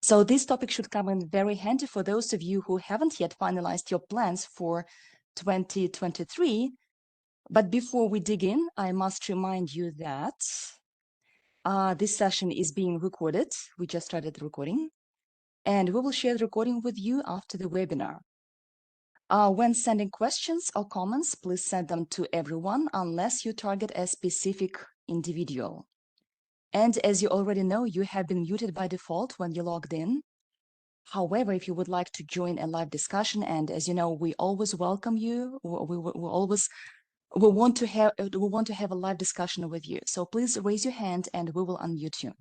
So this topic should come in very handy for those of you who haven't yet finalized your plans for 2023. But before we dig in, I must remind you that this session is being recorded. We just started the recording, and we will share the recording with you after the webinar. When sending questions or comments, please send them to everyone unless you target a specific individual. And as you already know, you have been muted by default when you logged in. However, if you would like to join a live discussion, and as you know, we always welcome you, we want to have a live discussion with you. So please raise your hand and we will unmute you.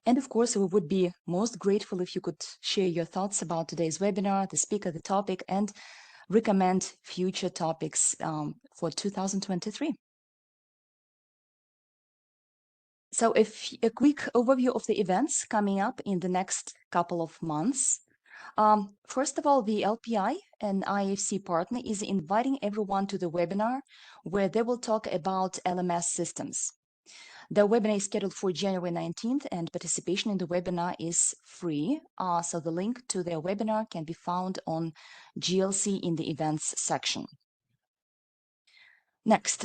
And of course, we would be most grateful if you could share your thoughts about today's webinar, the speaker, the topic, and recommend future topics for 2023. So a quick overview of the events coming up in the next couple of months. First of all, the LPI, an IFC partner, is inviting everyone to the webinar where they will talk about LMS systems. The webinar is scheduled for January 19th, and participation in the webinar is free. So the link to their webinar can be found on GLC in the events section. Next,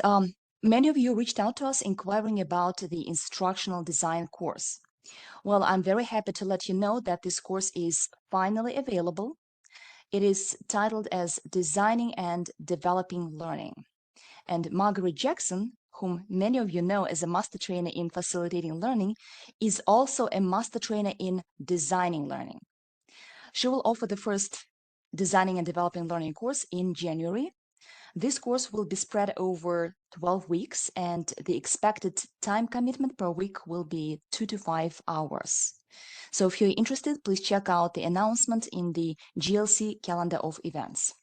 many of you reached out to us inquiring about the instructional design course. Well, I'm very happy to let you know that this course is finally available. It is titled as Designing and Developing Learning. And Margaret Jackson, whom many of you know as a master trainer in facilitating learning, is also a master trainer in designing learning. She will offer the first Designing and Developing Learning course in January. This course will be spread over 12 weeks, and the expected time commitment per week will be 2 to 5 hours. So if you're interested, please check out the announcement in the GLC calendar of events.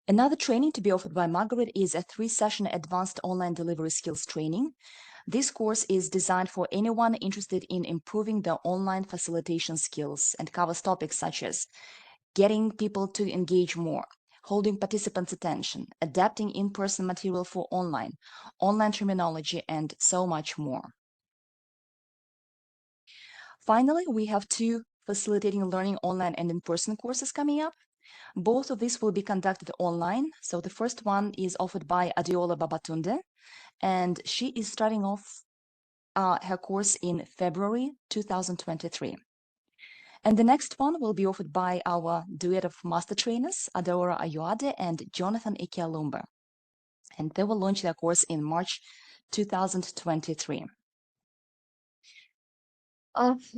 Another training to be offered by Margaret is a 3-session advanced online delivery skills training. This course is designed for anyone interested in improving their online facilitation skills and covers topics such as getting people to engage more, holding participants' attention, adapting in-person material for online terminology, and so much more. Finally, we have 2 facilitating learning online and in-person courses coming up. Both of these will be conducted online. So the first one is offered by Adiola Babatunde, and she is starting off her course in February 2023. And the next one will be offered by our duet of master trainers, Adora Ayoade and Jonathan Ikialumba. And they will launch their course in March 2023.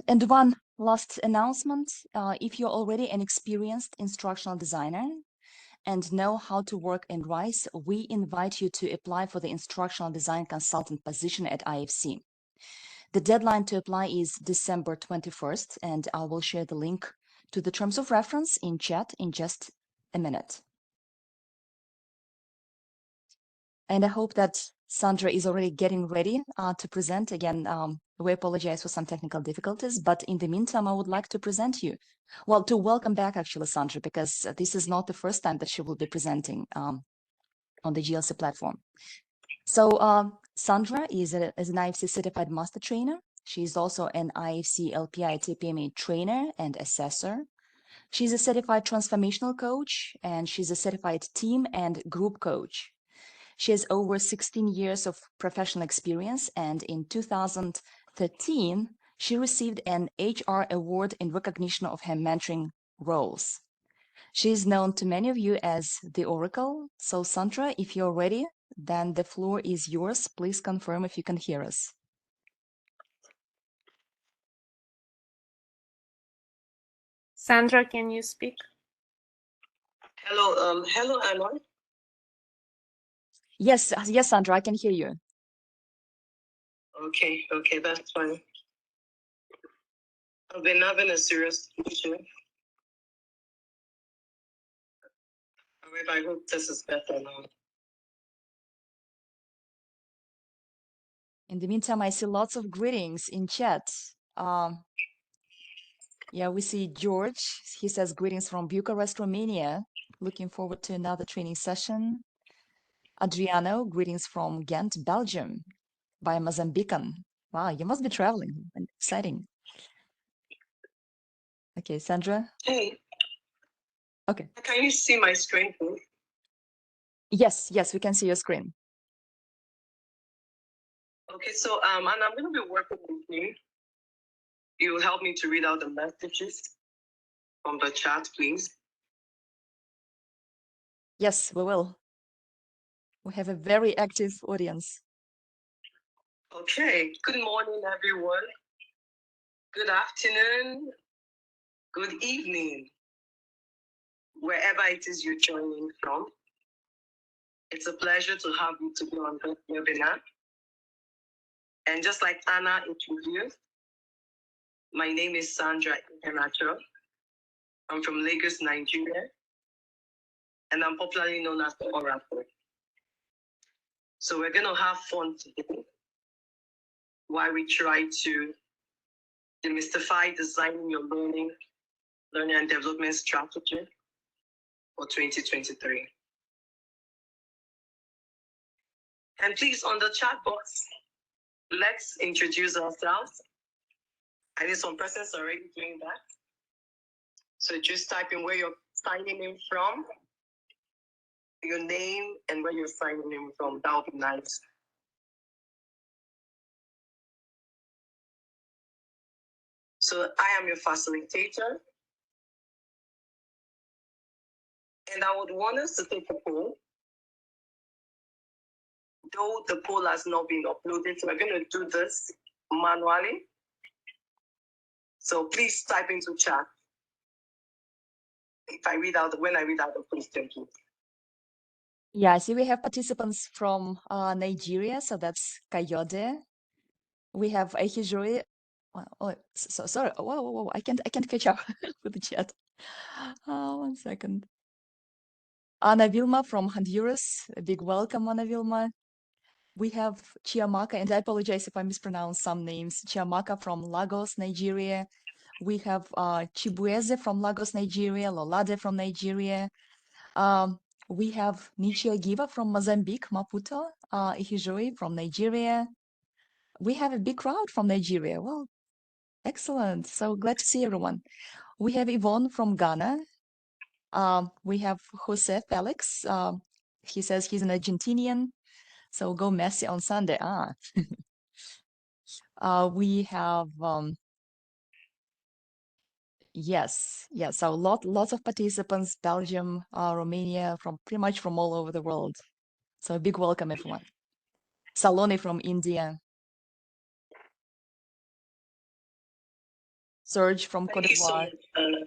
And one last announcement, if you're already an experienced instructional designer and know how to work in RISE, we invite you to apply for the instructional design consultant position at IFC. The deadline to apply is December 21st, and I will share the link to the terms of reference in chat in just a minute. And I hope that Sandra is already getting ready to present. Again, we apologize for some technical difficulties, but in the meantime, I would like to present you. Well, to welcome back, actually, Sandra, because this is not the first time that she will be presenting on the GLC platform. So Sandra is an IFC certified master trainer. She is also an IFC LPI TPMA trainer and assessor. She's a certified transformational coach, and she's a certified team and group coach. She has over 16 years of professional experience, and in 2013, she received an HR award in recognition of her mentoring roles. She is known to many of you as the Oracle. So Sandra, if you're ready, then the floor is yours. Please confirm if you can hear us. Sandra, can you speak? Hello, hello, Anna. Yes, Sandra, I can hear you. Okay, that's fine. I've been having a serious issue. However, I hope this is better now. In the meantime, I see lots of greetings in chat. Yeah, we see George. He says greetings from Bucharest, Romania. Looking forward to another training session. Adriano, greetings from Ghent, Belgium, by Mozambican. Wow, you must be traveling. Exciting. Okay, Sandra. Hey, Okay. can you see my screen, please? Yes, yes, we can see your screen. Okay, so and I'm going to be working with you. You will help me to read out the messages from the chat, please. Yes, we will. We have a very active audience. Okay, good morning, everyone. Good afternoon. Good evening. Wherever it is you're joining from. It's a pleasure to have you to be on this webinar. And just like Anna introduced, my name is Sandra Ihenacho. I'm from Lagos, Nigeria, and I'm popularly known as the Oracle. So we're going to have fun today while we try to demystify designing your learning and development strategy for 2023. And please, on the chat box, let's introduce ourselves. I know some persons are already doing that. So just type in where you're signing in from, your name, and where you're signing in from. That would be nice. So I am your facilitator. And I would want us to take a poll. Though the poll has not been uploaded, so we're going to do this manually. So please type into chat if I read out when I read out the question, please. Yeah, I see we have participants from Nigeria, so that's Kayode. We have Ehijori. Oh, so sorry. Whoa. I can't catch up with the chat. 1 second. Ana Vilma from Honduras. A big welcome, Ana Vilma. We have Chiamaka, and I apologize if I mispronounce some names. Chiamaka from Lagos, Nigeria. We have Chibueze from Lagos, Nigeria. Lolade from Nigeria. We have Nichio Giva from Mozambique, Maputo. Ihijoi from Nigeria. We have a big crowd from Nigeria. Well, excellent. So glad to see everyone. We have Yvonne from Ghana. We have Jose Felix. He says he's an Argentinian. So go Messi on Sunday. We have yes. So lots of participants, Belgium, Romania, from pretty much from all over the world. So a big welcome, everyone. Saloni from India. Serge from Cote Thank you so d'Ivoire. much, Anna.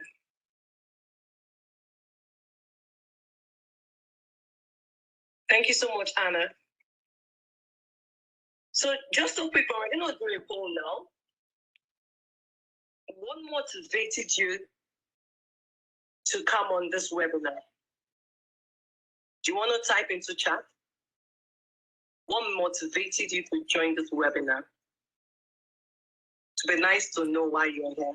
Thank you so much, Anna. So just so people, we're going to do a poll now. What motivated you to come on this webinar? Do you want to type into chat? What motivated you to join this webinar? To be nice to know why you're here.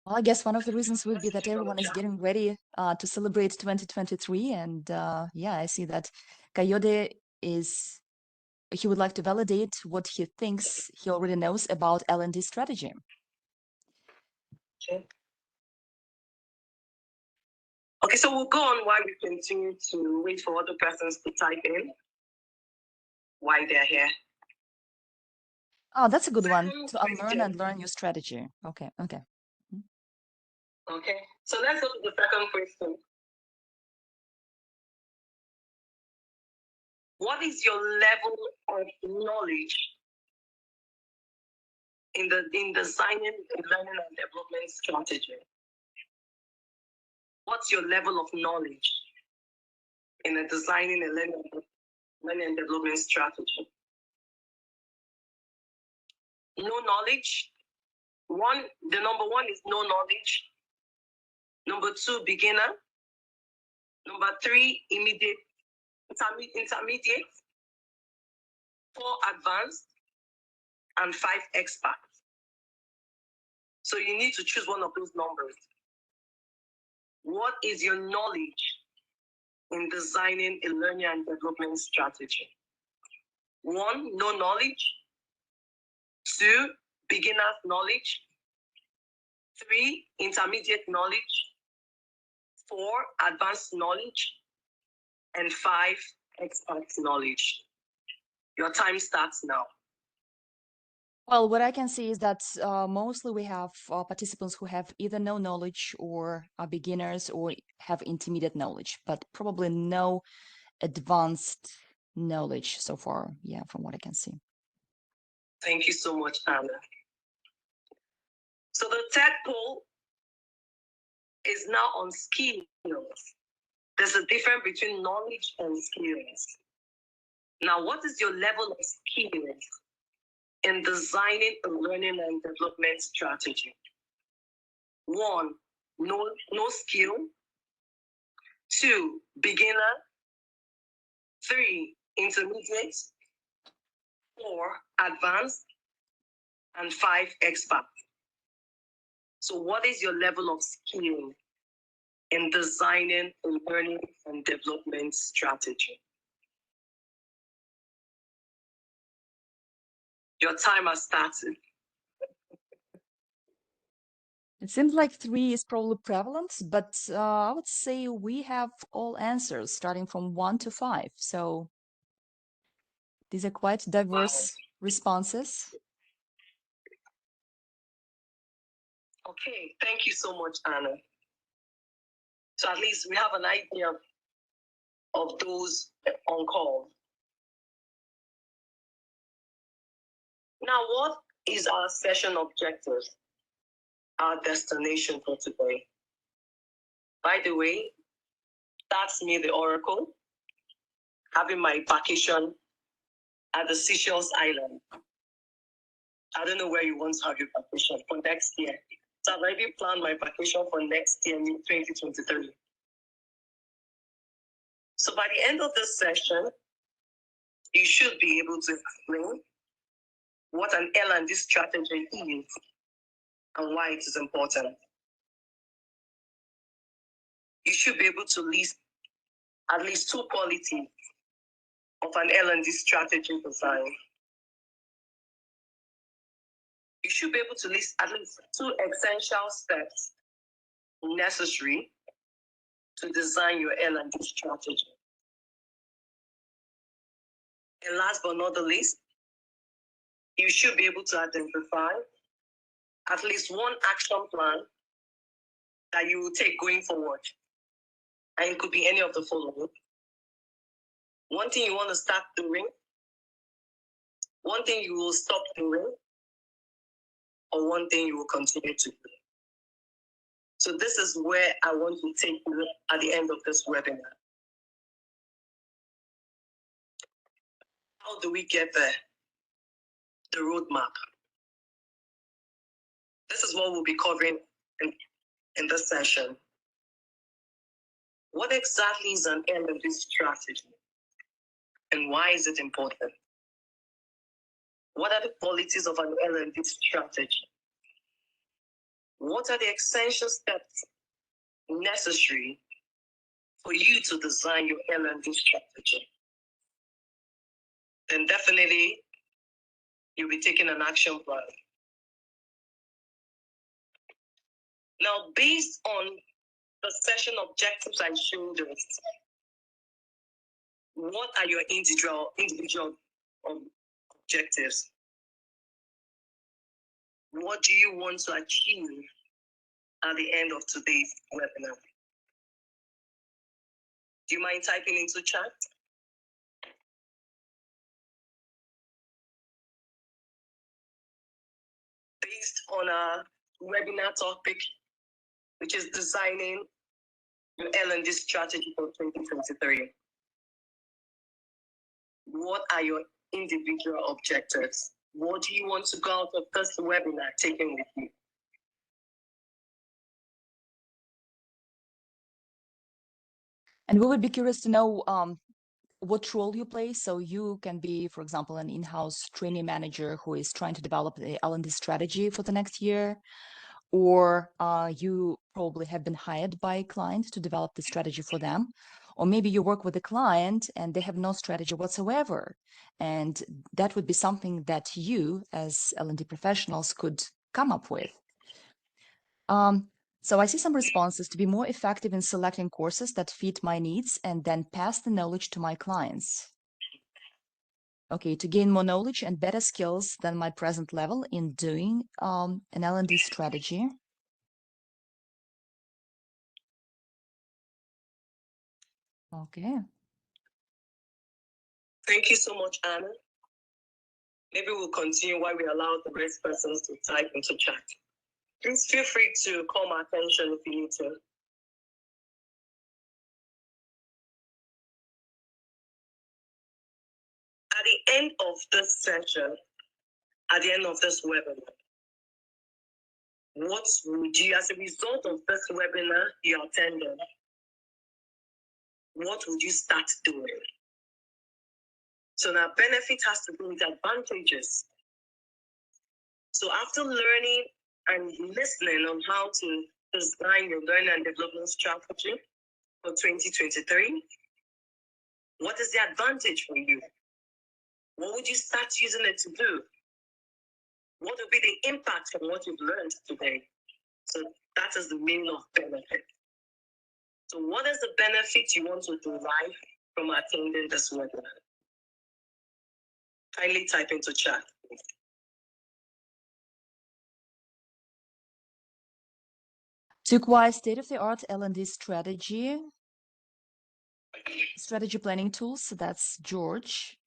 Well, I guess one of the reasons would be that Messages on the everyone is chat. getting ready to celebrate 2023. And yeah, I see that Kayode he would like to validate what he thinks he already knows about L&D strategy. Okay, so we'll go on while we continue to wait for other persons to type in why they're here. Oh, that's a good one, Second to unlearn question. and learn your strategy. Okay. Okay, so let's go to the second question. What is your level of knowledge in designing a learning and development strategy? What's your level of knowledge in designing a learning and development strategy? No knowledge. The number one is no knowledge. Number two, beginner. Number three, intermediate. 4, advanced. And 5, expert. So you need to choose one of those numbers. What is your knowledge in designing a learning and development strategy? 1, no knowledge. 2, beginner's knowledge. 3, intermediate knowledge. 4, advanced knowledge. And 5, expert knowledge. Your time starts now. Well, what I can see is that mostly we have participants who have either no knowledge or are beginners or have intermediate knowledge, but probably no advanced knowledge so far. Yeah, from what I can see. Thank you so much, Anna. So the third poll is now on skills. There's a difference between knowledge and skills. Now, what is your level of skills in designing a learning and development strategy? 1, no skill. 2, beginner. 3, intermediate. 4, advanced. And 5, expert. So what is your level of skill in designing a learning and development strategy? Your time has started. It seems like 3 is probably prevalent, but I would say we have all answers starting from 1 to 5. So these are quite diverse responses. Okay, thank you so much, Anna. So at least we have an idea of those on call. Now, what is our session objective? Our destination for today? By the way, that's me, the Oracle, having my vacation at the Seychelles Island. I don't know where you want to have your vacation for next year. So I've already planned my vacation for next year, 2023. So by the end of this session, you should be able to explain what an L&D strategy is and why it is important. You should be able to list at least 2 qualities of an L&D strategy design. You should be able to list at least 2 essential steps necessary to design your L&D strategy. And last but not the least, you should be able to identify at least 1 action plan that you will take going forward. And it could be any of the following. 1 thing you want to start doing, 1 thing you will stop doing, or 1 thing you will continue to do. So this is where I want to take you at the end of this webinar. How do we get there? The roadmap. This is what we'll be covering in this session. What exactly is an L&D strategy? And why is it important? What are the qualities of an L&D strategy? What are the essential steps necessary for you to design your L&D strategy? Then definitely you'll be taking an action plan. Now, based on the session objectives I showed us, what are your individual objectives? What do you want to achieve at the end of today's webinar? Do you mind typing into chat? Based on our webinar topic, which is designing your L&D strategy for 2023. What are your individual objectives? What do you want to go out of this webinar taking with you? And we would be curious to know what role you play. So you can be, for example, an in-house training manager who is trying to develop the L&D strategy for the next year, or you probably have been hired by a client to develop the strategy for them, or maybe you work with a client and they have no strategy whatsoever, and that would be something that you as L&D professionals could come up with. So I see some responses: to be more effective in selecting courses that fit my needs and then pass the knowledge to my clients. Okay, to gain more knowledge and better skills than my present level in doing an L&D strategy. Okay. Thank you so much, Anna. Maybe we'll continue while we allow the rest persons to type into chat. Please feel free to call my attention if you need to. At the end of this session, at the end of this webinar, what would you, as a result of this webinar you attended, what would you start doing? So now benefit has to do with advantages. So after learning and listening on how to design your learning and development strategy for 2023, what is the advantage for you? What would you start using it to do? What will be the impact from what you've learned today? So that is the meaning of benefit. So what is the benefit you want to derive from attending this webinar? Kindly type into chat. To acquire state-of-the-art L&D strategy planning tools, so that's George.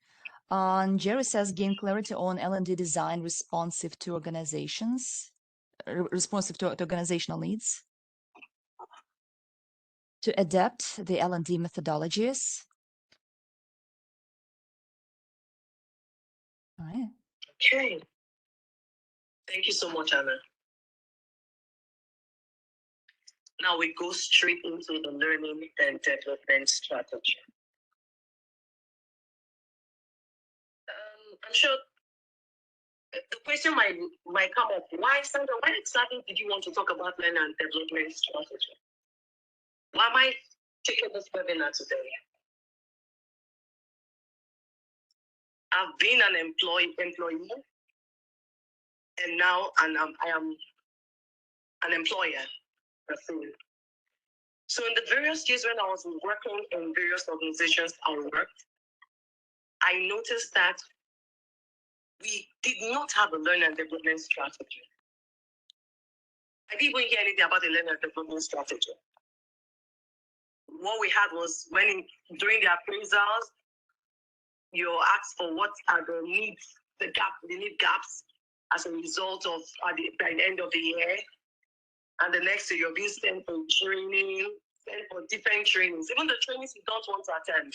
Jerry says gain clarity on L&D design responsive to organizations, responsive to organizational needs. To adapt the L&D methodologies. All right. Okay. Thank you so much, Anna. Now we go straight into the learning and development strategy. I'm sure the question might come up: why, Sandra? Why exactly did you want to talk about learning and development strategy? Why am I taking this webinar today? I've been an employee, and now I am an employer. So in the various years when I was working in various organizations I worked, I noticed that we did not have a learning and development strategy. I didn't even hear anything about the learning and development strategy. What we had was during the appraisals, you asked for what are the needs, the need gaps as a result of by the end of the year. And the next year you're being sent for training, sent for different trainings, even the trainings you don't want to attend.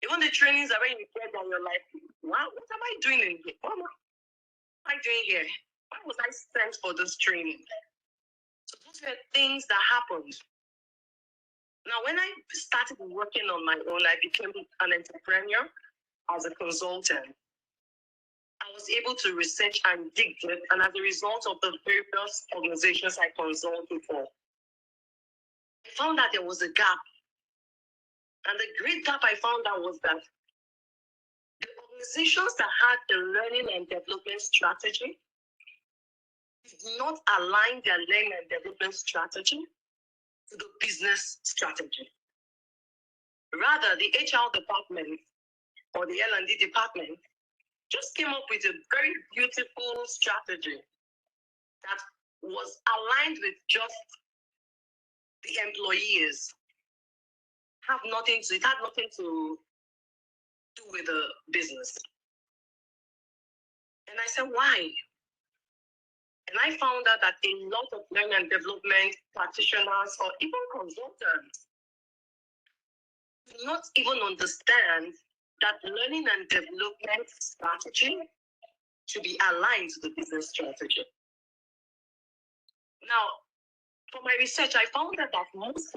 Even the trainings are when you get and you're like, wow, what am I doing in here? What am I doing here? Why was I sent for this training? So those were things that happened. Now, when I started working on my own, I became an entrepreneur as a consultant. I was able to research and dig deep, and as a result of the various organizations I consulted for, I found that there was a gap. And the great gap I found out was that the organizations that had the learning and development strategy did not align their learning and development strategy to the business strategy. Rather, the HR department or the L&D department just came up with a very beautiful strategy that was aligned with just the employees. It had nothing to do with the business. And I said, why? And I found out that a lot of learning and development practitioners or even consultants do not even understand that learning and development strategy should be aligned to the business strategy. Now, for my research, I found out that most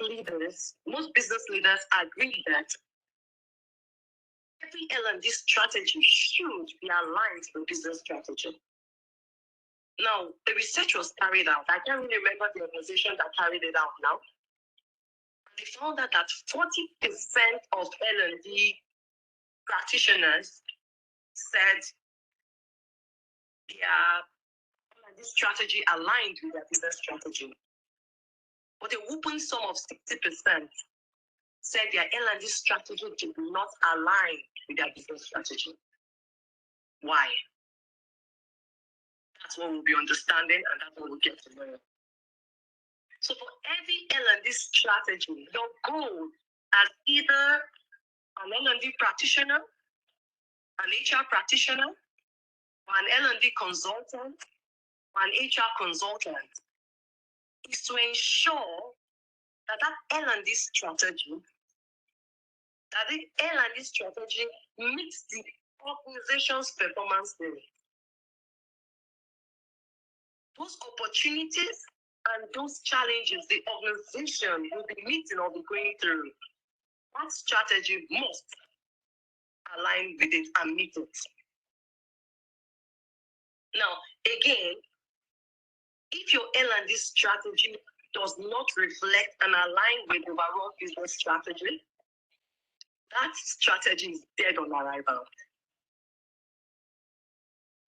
business leaders agree that every L&D strategy should be aligned to the business strategy. Now, the research was carried out. I can't really remember the organization that carried it out now. They found out that 40% of L&D practitioners said their strategy aligned with their business strategy. But a whooping sum of 60% said their L&D strategy did not align with their business strategy. Why? That's what we'll be understanding, and that's what we'll get to know. So for every L&D strategy, your goal as either an L&D practitioner, an HR practitioner, or an L&D consultant, or an HR consultant, is to ensure that L&D strategy, meets the organization's performance goals. Those opportunities and those challenges the organization will be meeting or be going through, that strategy must align with it and meet it. Now, again, if your L&D strategy does not reflect and align with overall business strategy, that strategy is dead on arrival.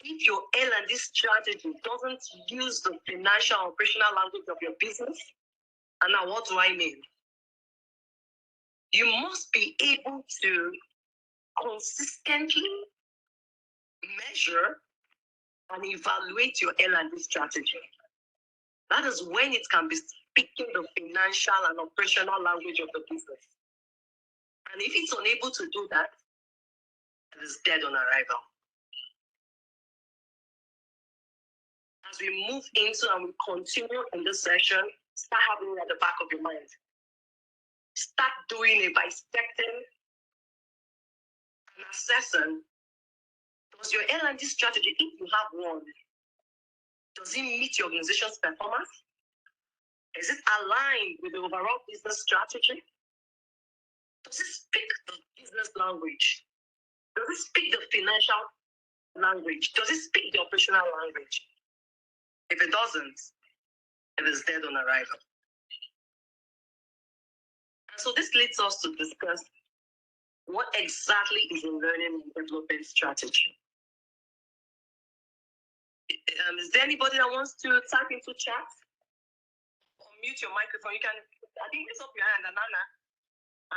If your L&D strategy doesn't use the financial and operational language of your business, and now what do I mean? You must be able to consistently measure and evaluate your L&D strategy. That is when it can be speaking the financial and operational language of the business. And if it's unable to do that, it is dead on arrival. As we move into and we continue in this session, start having it at the back of your mind. Start doing a bisecting and assessing. Does your L&D strategy, if you have one, does it meet your organization's performance? Is it aligned with the overall business strategy? Does it speak the business language? Does it speak the financial language? Does it speak the operational language? If it doesn't, it is dead on arrival. And so this leads us to discuss what exactly is a learning and development strategy. Is there anybody that wants to type into chat? Or mute your microphone. You can, I think, raise up your hand, Anana,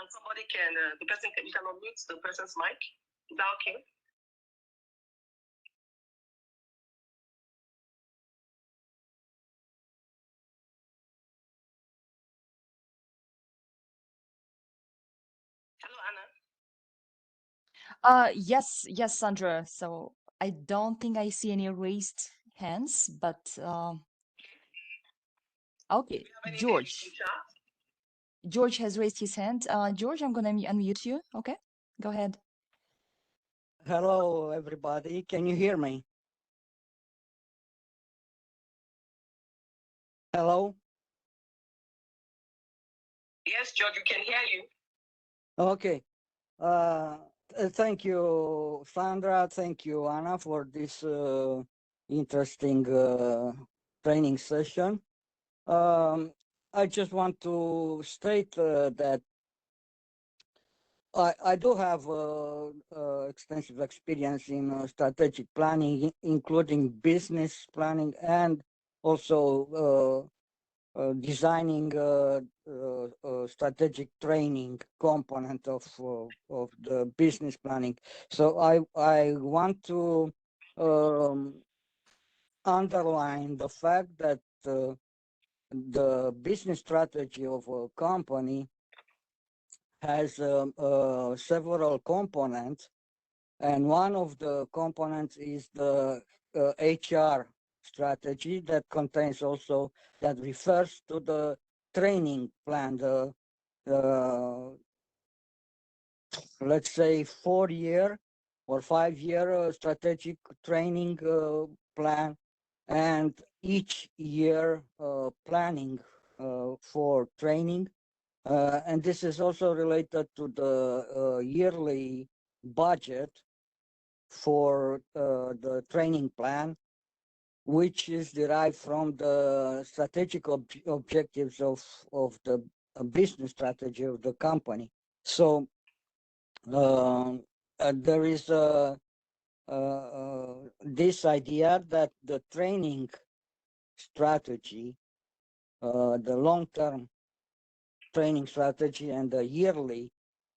and somebody can, you can unmute the person's mic. Is that okay? Hello, Anna. Yes, Sandra. So I don't think I see any raised hands, but okay, George. George has raised his hand. George, I'm gonna unmute you. Okay, go ahead. Hello, everybody. Can you hear me? Hello? Yes, George, we can hear you. Okay. Thank you, Sandra. Thank you, Anna, for this interesting training session. I just want to state that I do have extensive experience in strategic planning, including business planning and also designing strategic training component of the business planning. So I want to underline the fact that the business strategy of a company has several components, and one of the components is the HR strategy that contains also, that refers to the training plan, the let's say 4-year or 5-year strategic training plan, and each year planning for training. And this is also related to the yearly budget for the training plan. which is derived from the strategic objectives of the business strategy of the company. So there is this idea that the training strategy, the long-term training strategy, and the yearly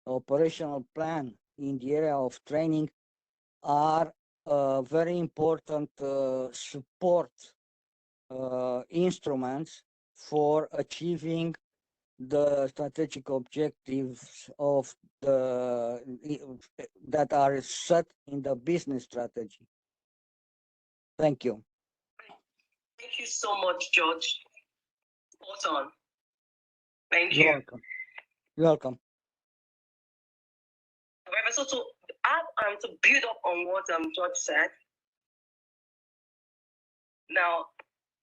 operational plan in the area of training are very important support instruments for achieving the strategic objectives of that are set in the business strategy. Thank you. Thank you so much, George. Spot on. Thank You're you. welcome. You're welcome. However, so to add and to build up on what George said, now,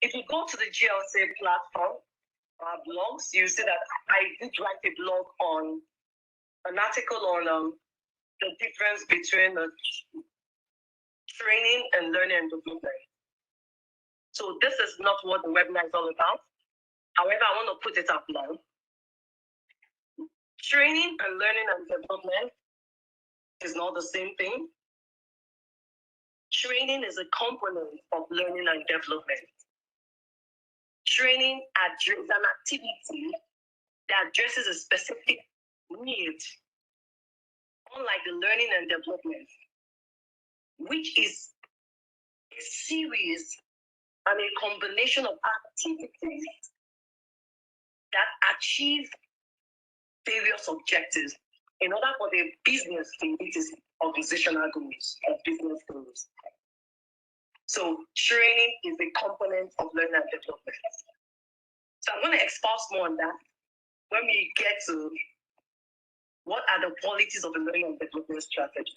if you go to the GLC platform, blogs, you see that I did write a blog on an article on the difference between the training and learning and development. So this is not what the webinar is all about. However, I want to put it up now. Training and learning and development is not the same thing. Training is a component of learning and development. Training is an activity that addresses a specific need, unlike the learning and development, which is a series and a combination of activities that achieve various objectives in order for the business to meet its organizational goals or business goals. So training is a component of learning and development. So I'm going to expose more on that when we get to what are the qualities of the learning and development strategy.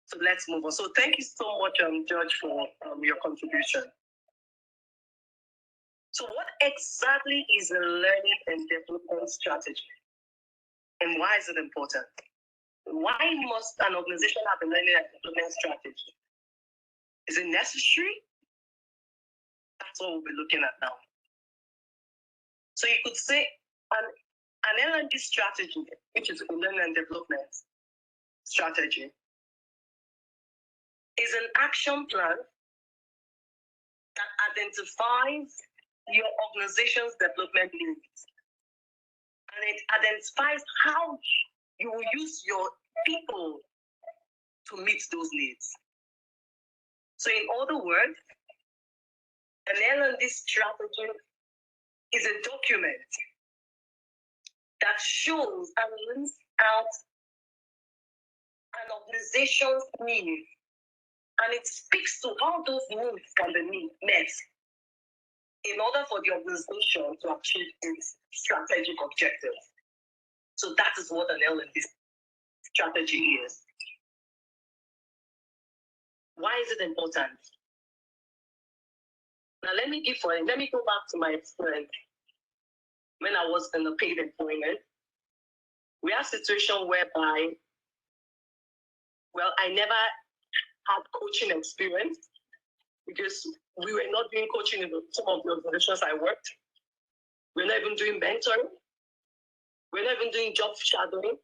So let's move on. So thank you so much, George, for your contribution. So what exactly is a learning and development strategy? And why is it important? Why must an organization have a learning and development strategy? Is it necessary? That's what we'll be looking at now. So you could say an L&D strategy, which is a learning and development strategy, is an action plan that identifies your organization's development needs. And it identifies how you will use your people to meet those needs. So in other words, an L&D strategy is a document that shows and lists out an organization's needs, and it speaks to how those needs can be met in order for the organization to achieve its strategic objectives. So that is what an L&D strategy is. Why is it important? Now let me go back to my experience. When I was in the paid employment, we had a situation whereby, well, I never had coaching experience because we were not doing coaching in some of the organizations I worked. We're not even doing mentoring. We're not even doing job shadowing.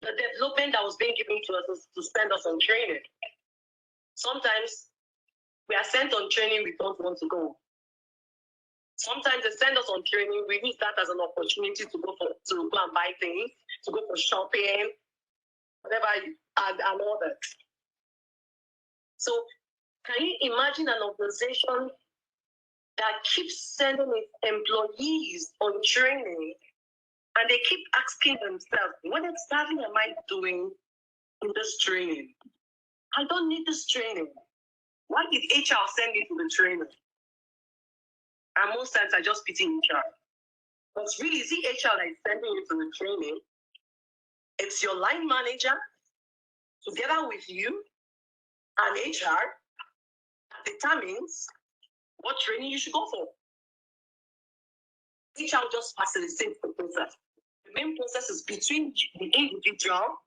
The development that was being given to us was to send us on training. Sometimes we are sent on training we don't want to go. Sometimes they send us on training, we use that as an opportunity to go and buy things, to go for shopping, whatever, and all that. So can you imagine an organization that keeps sending its employees on training and they keep asking themselves, what exactly am I doing in this training? I don't need this training. Why did HR send me to the training? And most times I just pity HR. But really, is it HR that is sending you to the training? It's your line manager together with you and HR that determines what training you should go for. HR just facilitates the process. The main process is between the individual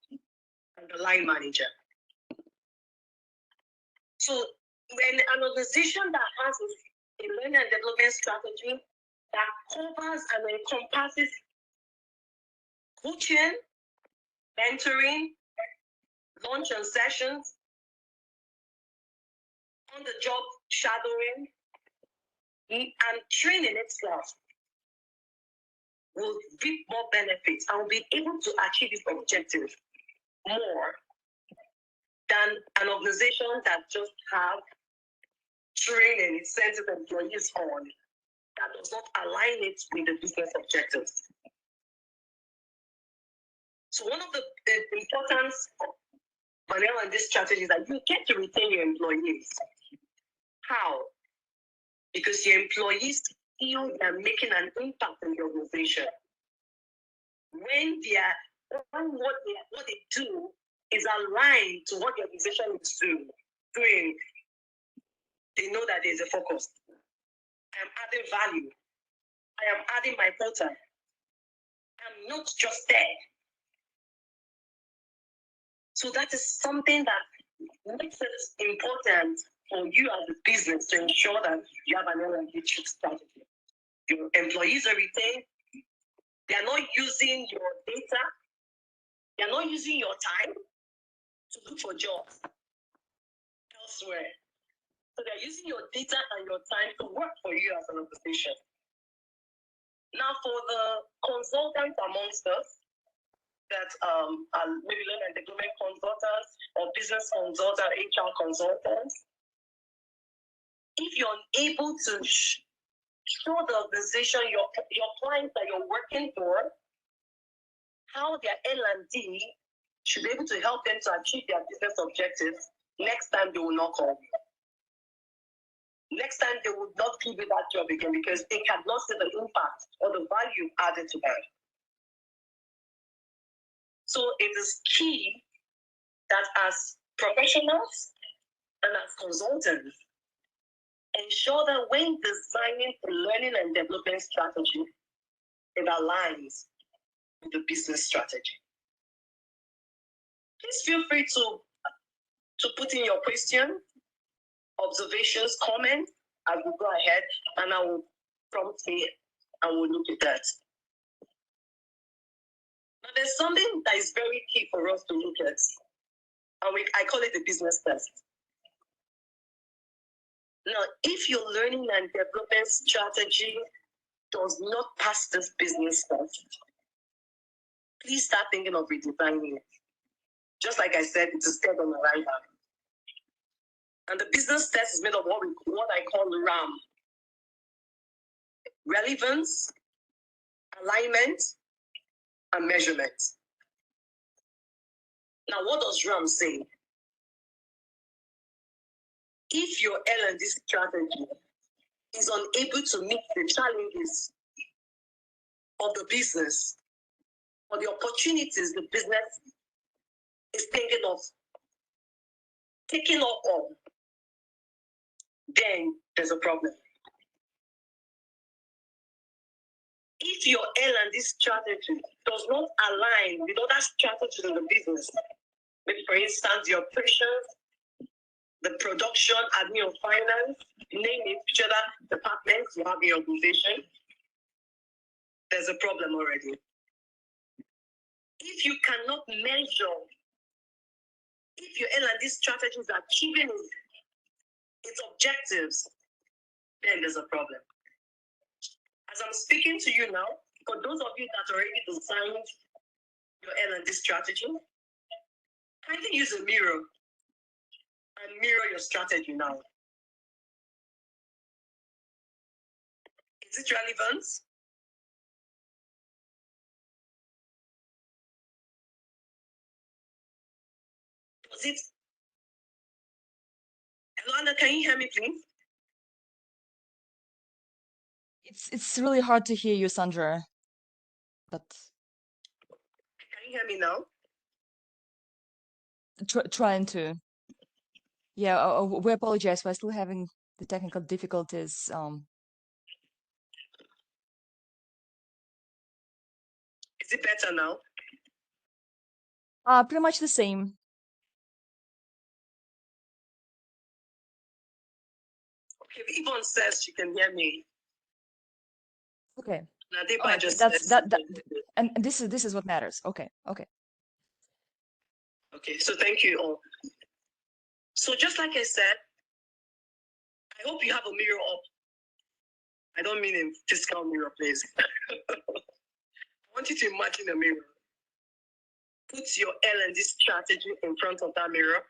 and the line manager. So when an organization that has a learning and development strategy that covers and encompasses coaching, mentoring, launch and sessions, on the job shadowing, and training itself, will reap more benefits and will be able to achieve its objective more than an organization that just have training it sends its employees on that does not align it with the business objectives. So one of the importance of Manuel and this strategy is that you get to retain your employees. How? Because your employees feel they're making an impact in the organization. When what they do is aligned to what the organization is doing, they know that there's a focus. I am adding value. I am adding my quota. I'm not just there. So that is something that makes it important for you as a business to ensure that you have an engagement strategy. Your employees are retained. They are not using your data. They are not using your time to look for jobs elsewhere. So they're using your data and your time to work for you as an organization. Now, for the consultants amongst us that are maybe learn and development consultants or business consultants, HR consultants, if you're unable to show the organization, your clients that you're working for, how their L&D should be able to help them to achieve their business objectives, next time they will not call you. Next time they will not give you that job again because they cannot see the impact or the value added to them. So it is key that as professionals and as consultants, ensure that when designing the learning and development strategy, it aligns with the business strategy. Please feel free to put in your question, observations, comments as we go ahead, and I will prompt me and we'll look at that. Now, there's something that is very key for us to look at, and I call it the business test. Now, if your learning and development strategy does not pass this business test, please start thinking of redesigning it. Just like I said, it is dead on arrival. And the business test is made of what I call RAM. Relevance, alignment, and measurement. Now, what does RAM say? If your L&D strategy is unable to meet the challenges of the business or the opportunities the business is thinking of taking up on, then there's a problem. If your L&D strategy does not align with other strategies in the business, maybe for instance, the operations, the production, admin or finance, name it, which other departments you have in your organization, there's a problem already. If you cannot measure if your L&D strategy is achieving its objectives, then there's a problem. As I'm speaking to you now, for those of you that already designed your L&D strategy, kindly use a mirror and mirror your strategy now. Is it relevant? Was it? Hello, can you hear me, please? It's really hard to hear you, Sandra. But Can you hear me now? trying to. Yeah, we apologize. We're still having the technical difficulties. Is it better now? Pretty much the same. Okay, Yvonne says she can hear me. Okay. Nadiba All right. just That's says that. And this is what matters. Okay. Okay. Okay, so thank you all. So just like I said, I hope you have a mirror up. I don't mean a physical mirror, please. I want you to imagine a mirror. Put your L&D strategy in front of that mirror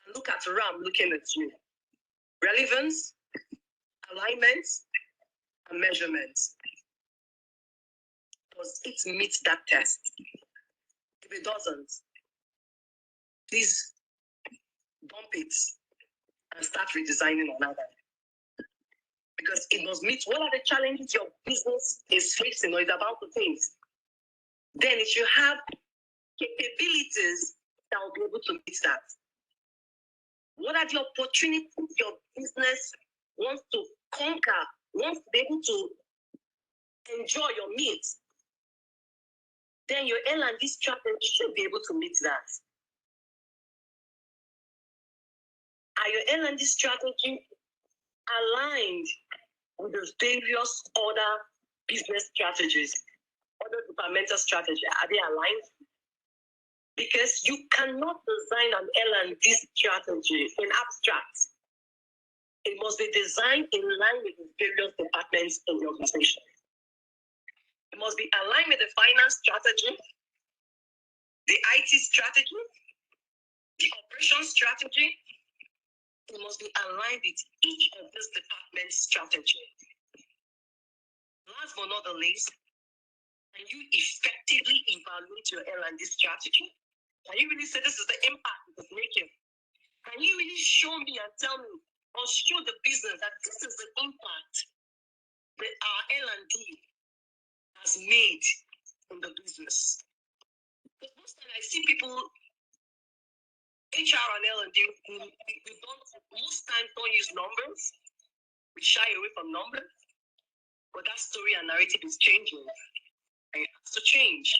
and look at Ram looking at you. Relevance, alignment, and measurement. Does it meet that test? If it doesn't, please dump it and start redesigning another. Because it must meet what are the challenges your business is facing or is about to face. Then it should have capabilities that will be able to meet that. What are the opportunities your business wants to conquer, wants to be able to enjoy or meet? Then your L&D strategy should be able to meet that. Are your L&D strategy aligned with the various other business strategies, other departmental strategies? Are they aligned? Because you cannot design an L&D strategy in abstract. It must be designed in line with the various departments in the organization. It must be aligned with the finance strategy, the IT strategy, the operations strategy. It must be aligned with each of these departments' strategy. Last but not the least, can you effectively evaluate your L&D strategy? Can you really say this is the impact it is making? Can you really show me and tell me or show the business that this is the impact that our L&D has made in the business? Because most times I see people, HR and L&D, we don't, most times don't use numbers. We shy away from numbers. But that story and narrative is changing. And it has to change.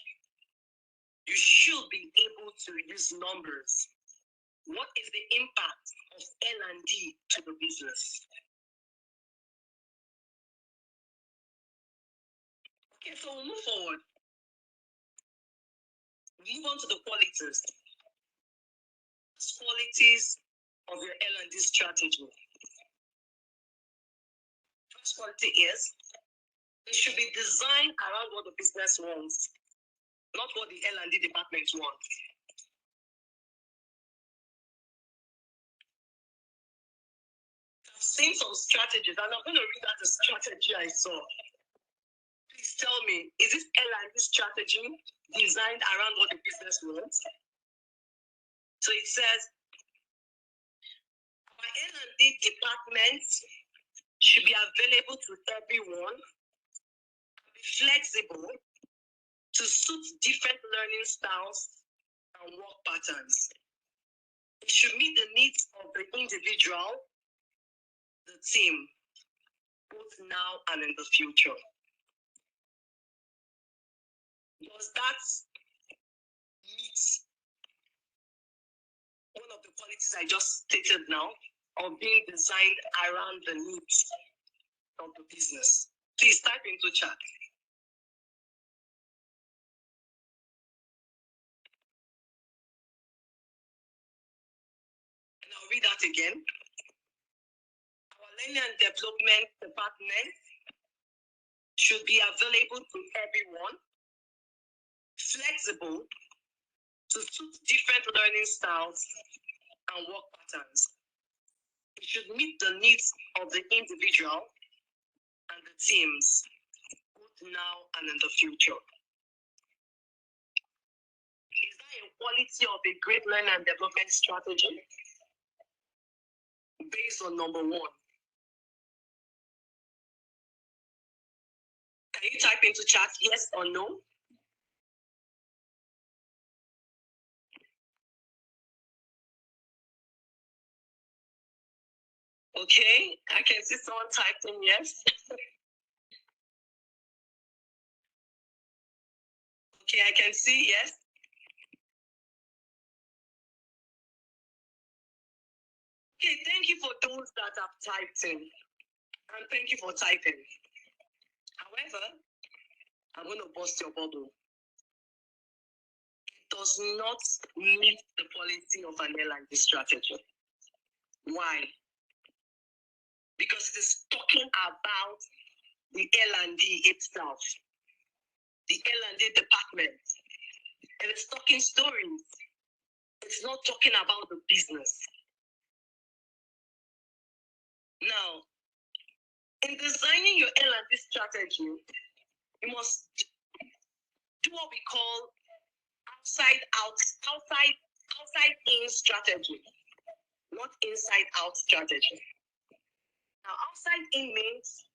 You should be able to use numbers. What is the impact of L&D to the business? Okay, so we'll move forward. Move on to the qualities. Qualities of your L&D strategy. First quality is it should be designed around what the business wants, not what the L&D department wants. I've seen some strategies, and I'm going to read out the strategy I saw. Please tell me, is this L&D strategy designed around what the business wants? So it says, our L&D department should be available to everyone, be flexible to suit different learning styles and work patterns. It should meet the needs of the individual, the team, both now and in the future. Does that meet one of the qualities I just stated now of being designed around the needs of the business? Please type into chat. And I'll read that again. Our learning and development department should be available to everyone, flexible to suit different learning styles and work patterns. It should meet the needs of the individual and the teams, both now and in the future. Is that a quality of a great learning and development strategy? Based on number one. Can you type into chat yes or no? Okay, I can see someone typing yes. Okay, I can see yes. Okay, thank you for those that have typed in. And thank you for typing. However, I'm going to bust your bubble. It does not meet the policy of an L&D strategy. Why? Because it is talking about the L&D itself, the L&D department. And it's talking stories. It's not talking about the business. Now, in designing your L&D strategy, you must do what we call outside in strategy, not inside out strategy. Now, outside in means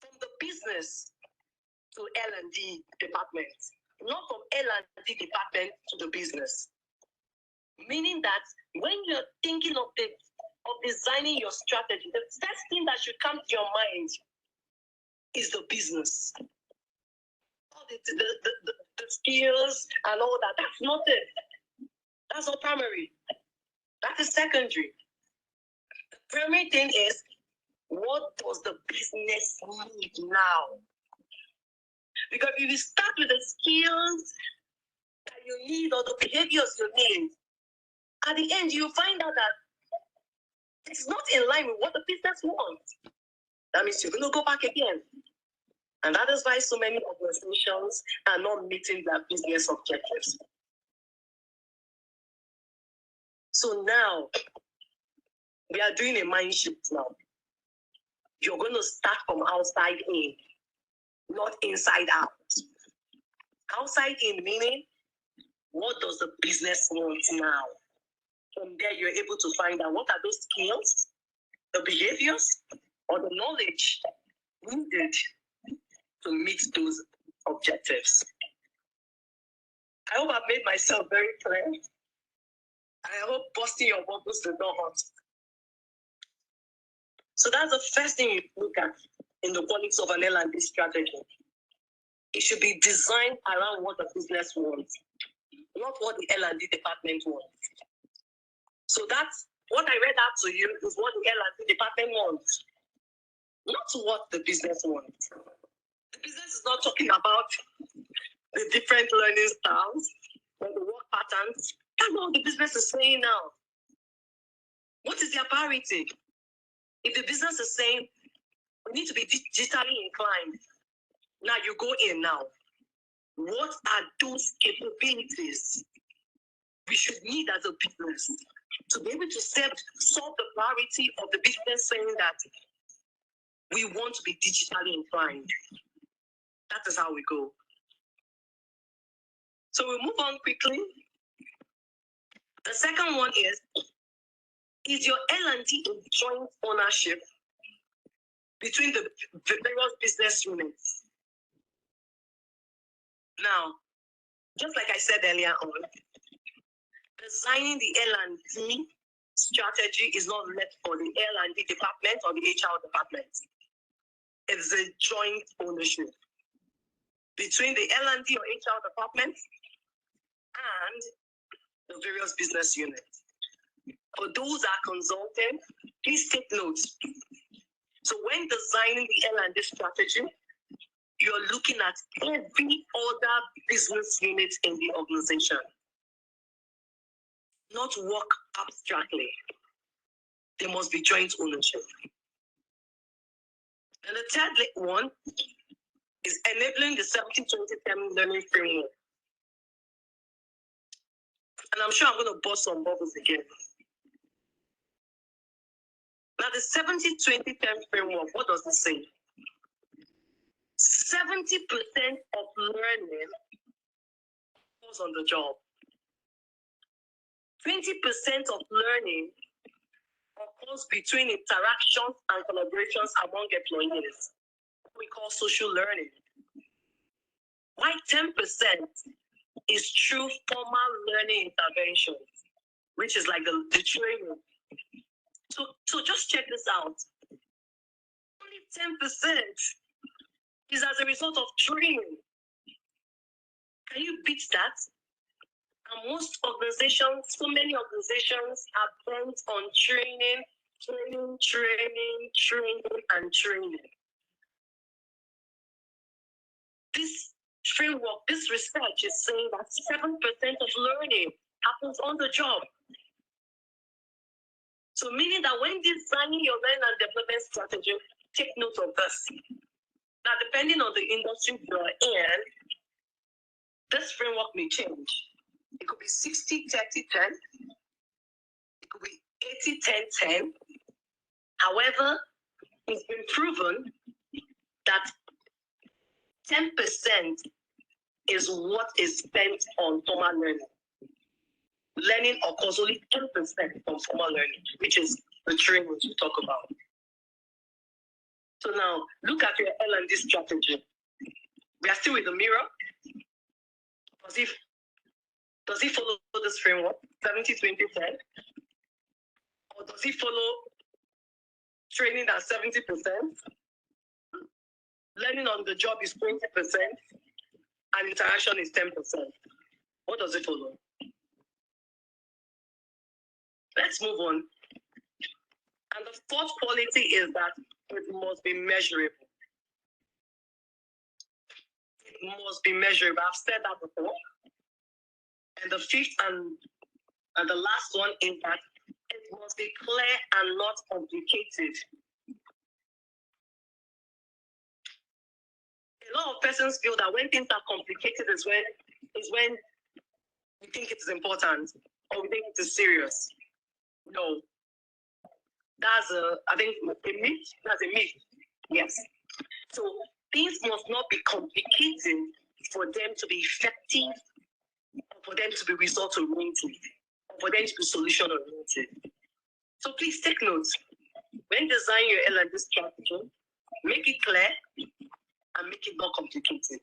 from the business to L&D department, not from L&D department to the business. Meaning that when you're thinking of designing your strategy, the first thing that should come to your mind is the business. All the skills and all that, that's not it. That's not primary. That is secondary. The primary thing is, what does the business need now? Because if you start with the skills that you need or the behaviors you need, at the end you find out that it's not in line with what the business wants. That means you're going to go back again. And that is why so many organizations are not meeting their business objectives. So now, we are doing a mind shift now. You're going to start from outside in, not inside out. Outside in meaning, what does the business want now? From there, you're able to find out what are those skills, the behaviors, or the knowledge needed to meet those objectives. I hope I've made myself very clear. I hope busting your bubbles did not hurt. So that's the first thing you look at in the quality of an L&D strategy. It should be designed around what the business wants, not what the L&D department wants. So that's what I read out to you is what the L&D department wants, not what the business wants. The business is not talking about the different learning styles or the work patterns. That's not what the business is saying now. What is their priority? If the business is saying we need to be digitally inclined, now you go in now. What are those capabilities we should need as a business to be able to solve the priority of the business saying that we want to be digitally inclined? That is how we go. So we'll move on quickly. The second one is your L&D in joint ownership between the various business units? Now, just like I said earlier on, designing the L&D strategy is not left for the L&D department or the HR department. It's a joint ownership between the L&D or HR department and the various business units. For those that are consulting, please take notes. So when designing the L&D strategy, you're looking at every other business unit in the organization, not work abstractly. There must be joint ownership. And the third one is enabling the 70-20-10 learning framework. And I'm sure I'm going to bust some bubbles again. Now, the 70-20-10 framework, what does it say? 70% of learning goes on the job. 20% of learning occurs between interactions and collaborations among employees, we call social learning. Why 10% is through formal learning interventions, which is like the training. So just check this out. Only 10% is as a result of training. Can you beat that? And most organizations, so many organizations are bent on training, and training. This framework, this research is saying that 7% of learning happens on the job. So meaning that when designing your learning and development strategy, take note of this. Now, depending on the industry you're in, this framework may change. It could be 60, 30, 10. It could be 80, 10, 10. However, it's been proven that 10% is what is spent on formal learning. Learning occurs only 10% from formal learning, which is the training we talk about. So now, look at your L&D strategy. We are still with the mirror. Does it follow this framework, 70, 20, 10? Or does it follow training at 70%? Learning on the job is 20%, and interaction is 10%. What does it follow? Let's move on. And the fourth quality is that it must be measurable. It must be measurable. I've said that before. And the fifth and the last one is that it must be clear and not complicated. A lot of persons feel that when things are complicated is when we think it is important or we think it is serious. No. That's I think a myth. That's a myth. Yes. So things must not be complicated for them to be effective, or for them to be result oriented, or for them to be solution oriented. So please take notes. When designing your L&D strategy, make it clear and make it not complicated.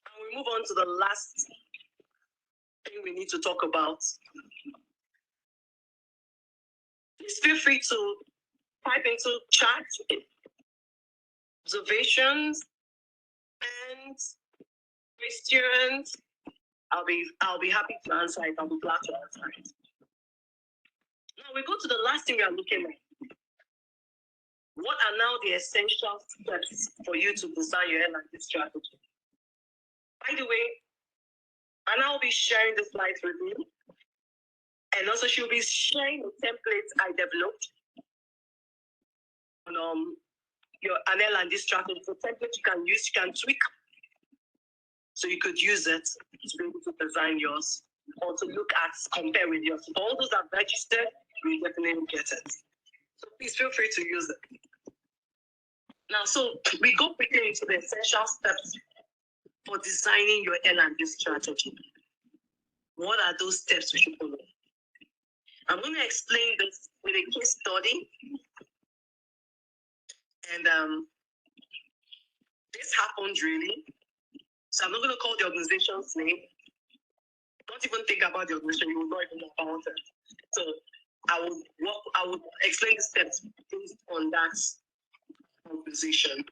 And we move on to the last thing we need to talk about. Please feel free to type into chat observations and questions. I'll be happy to answer it. I'll be glad to answer it. Now we go to the last thing we are looking at. What are now the essential steps for you to design your L&D strategy? By the way, Anna will be sharing the slides with you. And also she'll be sharing the templates I developed on your L&D strategy. The template you can use, you can tweak. So you could use it to be able to design yours or to look at, compare with yours. For all those that registered, you definitely get it. So please feel free to use it. Now, so we go quickly into the essential steps for designing your L&D strategy. What are those steps we should follow? I'm going to explain this with a case study. And this happened really. So I'm not going to call the organization's name. Don't even think about the organization. You will not even know about it. So I would explain the steps based on that organization.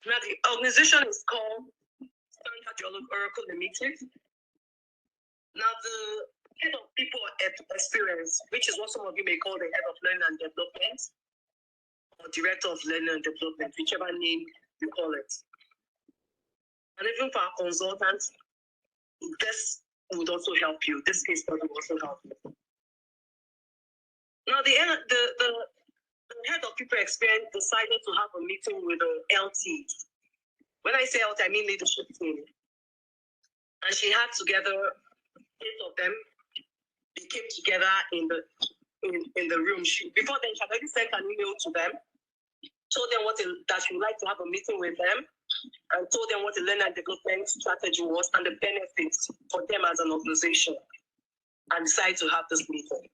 Now the organization is called Sandra Oracle Limited. Now the head of people experience, which is what some of you may call the head of learning and development, or director of learning and development, whichever name you call it. And even for our consultants, this would also help you. This case study will also help you. Now the head of people experience decided to have a meeting with the LT. When I say LT, I mean leadership team. And she had together 8 of them. They came together in the room. Before then, she had already sent an email to them, told them that she would like to have a meeting with them, and told them what the learning and development strategy was and the benefits for them as an organization, and decided to have this meeting.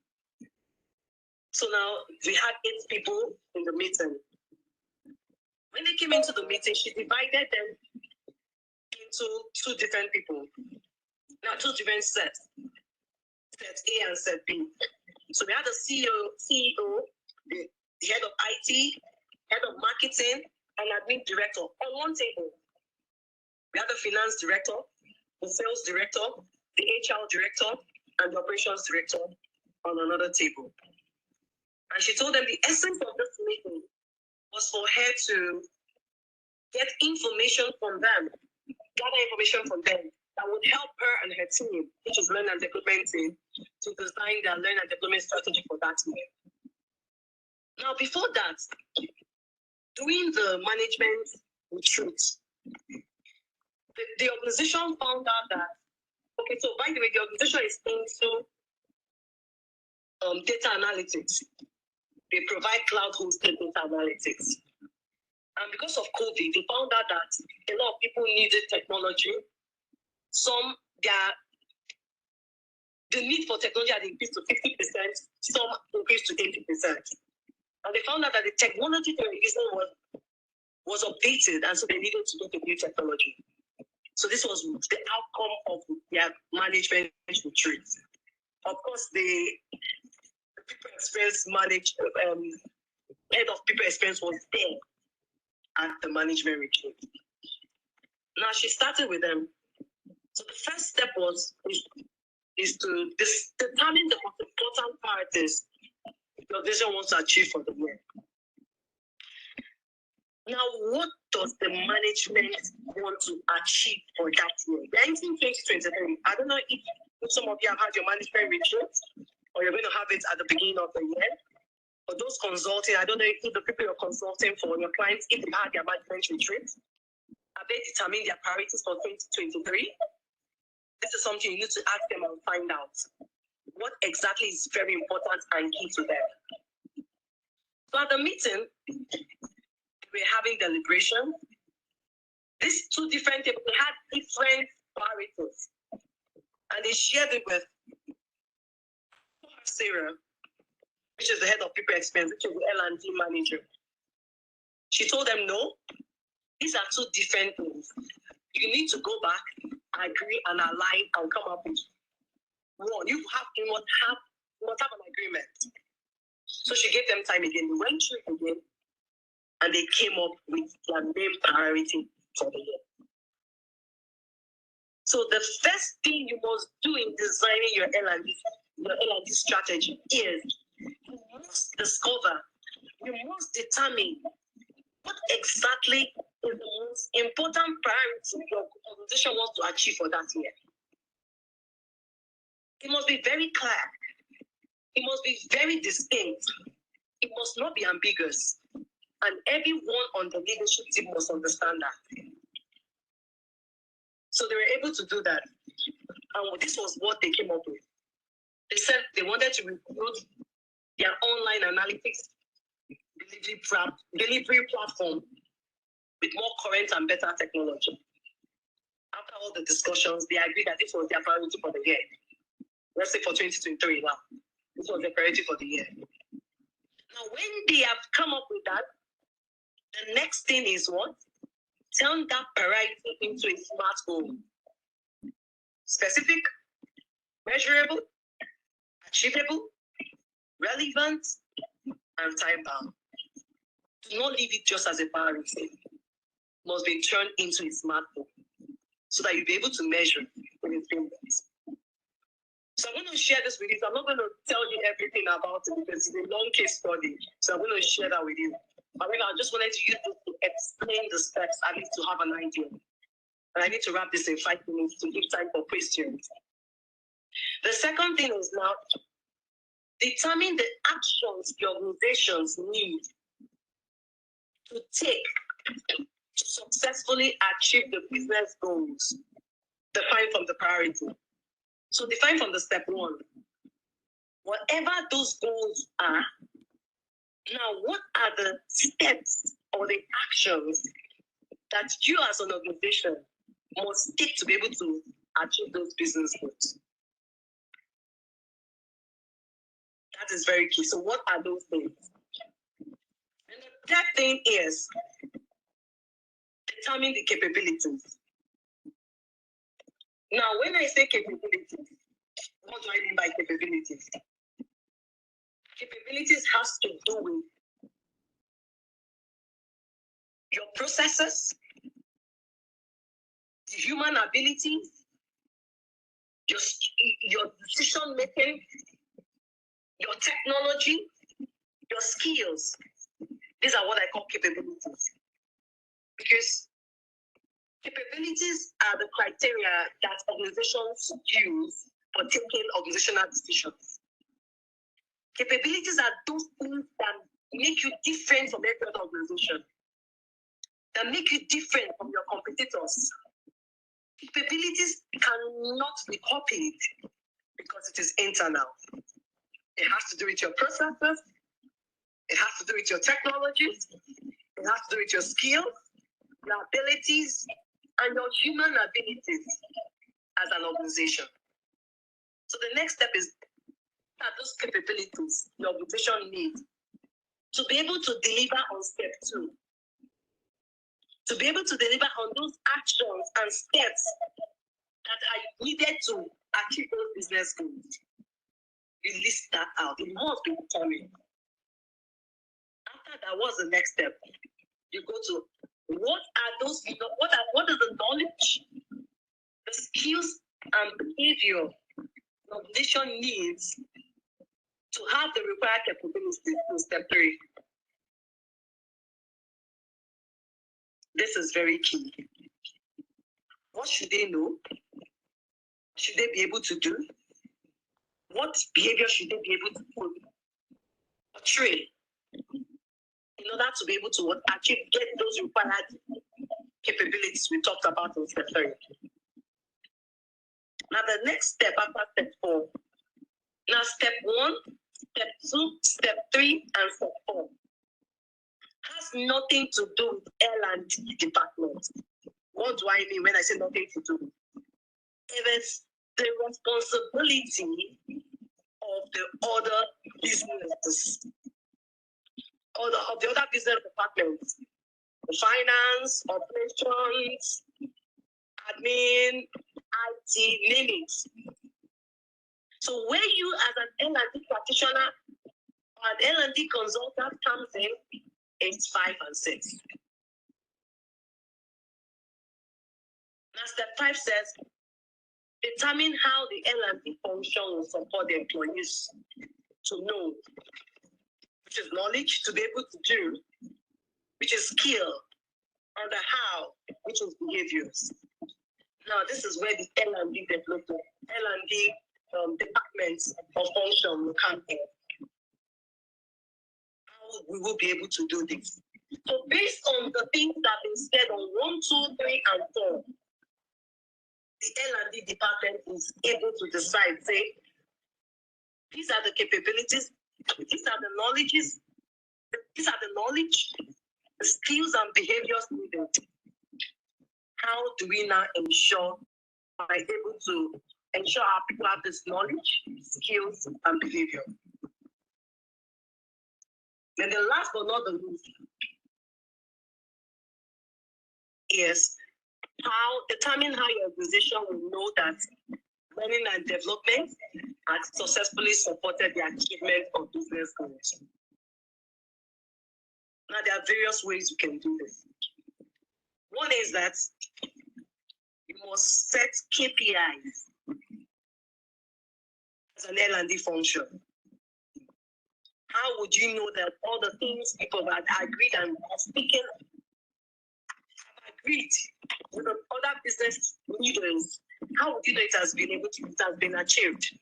So now we had 8 people in the meeting. When they came into the meeting, she divided them into 2 different people. Now 2 different sets, set A and set B. So we had the CEO, the head of IT, head of marketing, and admin director on one table. We have the finance director, the sales director, the HR director, and the operations director on another table. And she told them the essence of this meeting was for her to get information from them, gather information from them that would help her and her team, which is learn and development team, to design their learn and development strategy for that year. Now, before that, during the management retreat, the organization found out that, okay, so by the way, the organization is into data analytics. They provide cloud-hosted data analytics. And because of COVID, they found out that a lot of people needed technology. Some, the need for technology had increased to 50%, some increased to 80%. And they found out that the technology they were using was updated, and so they needed to get a new technology. So this was the outcome of their management retreat. Of course, the people experience head of people experience was there at the management retreat. Now she started with them. So the first step is to determine the most important priorities the organization wants to achieve for the year. Now, what does the management want to achieve for that year? We're entering 2023. I don't know if some of you have had your management retreat or you're going to have it at the beginning of the year. For those consulting, I don't know if the people you're consulting for your clients, if they had their management retreat, have they determined their priorities for 2023? This is something you need to ask them and find out. What exactly is very important and key to them? So at the meeting, we're having deliberation. These two different people had different priorities, and they shared it with Sarah, which is the head of people expense, which is the L&D manager. She told them, no, these are two different things. You need to go back, agree, and align, and come up with one. You must have an agreement. So she gave them time again. They went through it again, and they came up with their main priority for the year. So the first thing you must do in designing your L&D strategy is you must discover, you must determine what exactly is the most important priority your organization wants to achieve for that year. It must be very clear. It must be very distinct. It must not be ambiguous. And everyone on the leadership team must understand that. So they were able to do that. And this was what they came up with. They said they wanted to recruit their online analytics delivery platform with more current and better technology. After all the discussions, they agreed that this was their priority for the year. Let's say for 2023 now. This was their priority for the year. Now, when they have come up with that, the next thing is what? Turn that priority into a smart goal. Specific, measurable, achievable, relevant, and time-bound. Do not leave it just as a priority. It must be turned into a smart goal so that you'll be able to measure when it's being done. So I'm going to share this with you. So I'm not going to tell you everything about it because it's a long case study. So I'm going to share that with you. However, I just wanted to use this to explain the steps, at least to have an idea. And I need to wrap this in 5 minutes to give time for questions. The second thing is now determine the actions the organizations need to take to successfully achieve the business goals defined from the priority. So define from the step 1. Whatever those goals are, now what are the steps or the actions that you as an organization must take to be able to achieve those business goals? That is very key. So what are those things? And the third thing is determine the capabilities. Now, when I say capabilities, what do I mean by capabilities? Capabilities has to do with your processes, the human abilities, your decision making, your technology, your skills. These are what I call capabilities. Because capabilities are the criteria that organizations use for taking organizational decisions. Capabilities are those things that make you different from every other organization, that make you different from your competitors. Capabilities cannot be copied because it is internal. It has to do with your processes, it has to do with your technologies, it has to do with your skills, your abilities, and your human abilities as an organization. So the next step is that those capabilities your organization needs to be able to deliver on step 2, to be able to deliver on those actions and steps that are needed to achieve those business goals. You list that out. It must be determined. After that, what's the next step? You go to what are those, what is the knowledge, the skills and behavior the organization needs to have the required capabilities in step 3. This is very key. What should they know? Should they be able to do? What behavior should they be able to portray in order to be able to achieve, get those required capabilities we talked about in step 3? Now the next step after step 4. Now step 1, step 2, step 3, and step 4 has nothing to do with L&D department. What do I mean when I say nothing to do? It is the responsibility of the other businesses, or of the other business departments, finance, operations, admin, IT, name it. So where you as an L&D practitioner or an L&D consultant comes in, it's 5 and 6. Now step 5 says, determine how the L&D function will support the employees to know, which is knowledge, to be able to do, which is skill, and the how, which is behaviors. Now this is where the L&D development, L&D departments of function will come in. How we will be able to do this. So based on the things that have been said on 1, 2, 3, and 4, the L&D department is able to decide, say, these are the capabilities, these are the knowledges, these are the knowledge, the skills and behaviors needed. How do we now ensure, are able to ensure our people have this knowledge, skills, and behavior? Then the last but not the least is determine how your organization will know that learning and development has successfully supported the achievement of business goals. Now, there are various ways you can do this. One is that you must set KPIs as an L&D function. How would you know that all the things people had agreed and speaking agreed with the other business leaders, how would you know it has been achieved?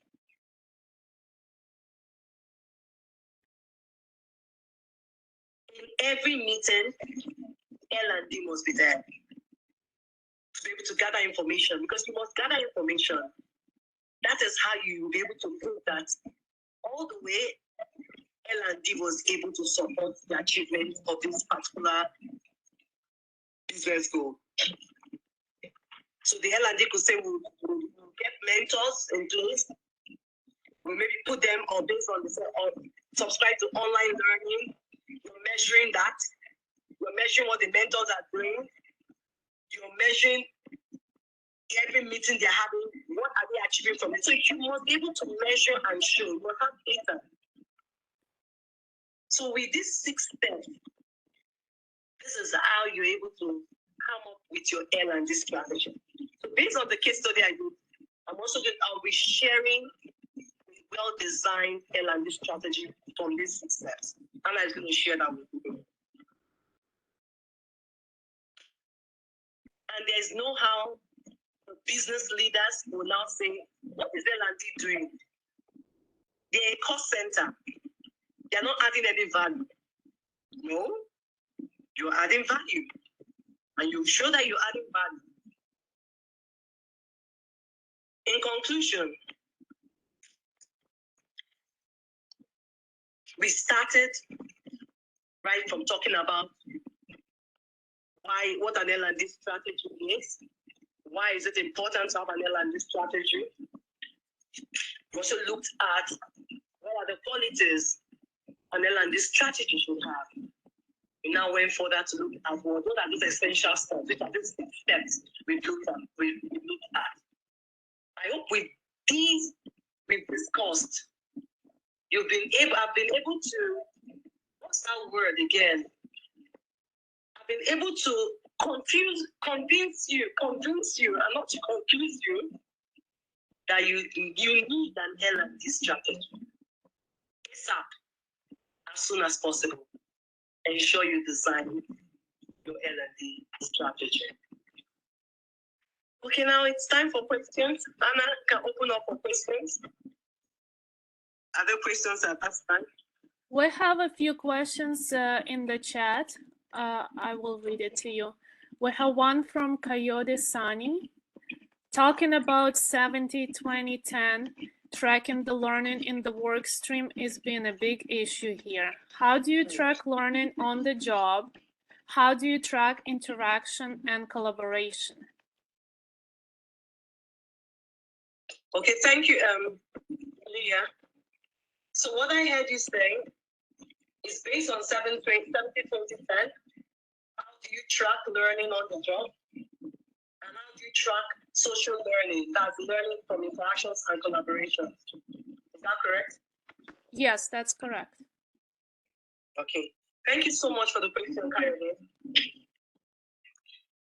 In every meeting, L&D must be there to be able to gather information, because you must gather information. That is how you will be able to prove that all the way L&D was able to support the achievement of this particular business goal. So the L&D could say we'll get mentors in place. We'll maybe put them on based on or subscribe to online learning. You're measuring that. You're measuring what the mentors are doing. You're measuring every meeting they're having. What are they achieving from it? So you must be able to measure and show. You must have data. So with these 6 steps, this is how you're able to come up with your L&D strategy. based on the case study I did, I'll be sharing well-designed L&D strategy from these 6 steps. And I'm going to share that with you. And there's no how the business leaders will now say, what is L&D doing? They're a cost center. They're not adding any value. No, you're adding value. And you show that you're adding value. In conclusion, we started right from talking about what an L&D strategy is. Why is it important to have an L&D strategy? We also looked at what are the qualities an L&D strategy should have. We now went further to look at what are those essential steps, which are these steps we've looked at. I hope with these we've discussed, I've been able to, what's that word again? I've been able to convince you, and not to confuse you, that you need an L&D strategy. ASAP, as soon as possible. Ensure you design your L&D strategy. Okay, now it's time for questions. Anna can open up for questions. Are there questions at that time? We have a few questions in the chat. I will read it to you. We have one from Coyote Sunny, talking about 70-20-10. Tracking the learning in the work stream is being a big issue here. How do you track learning on the job? How do you track interaction and collaboration? Okay, thank you, Leah. So what I heard you say is based on 70-20-10. How do you track learning on the job? And how do you track social learning, that's learning from interactions and collaboration? Is that correct? Yes, that's correct. Okay, thank you so much for the question, Caroline.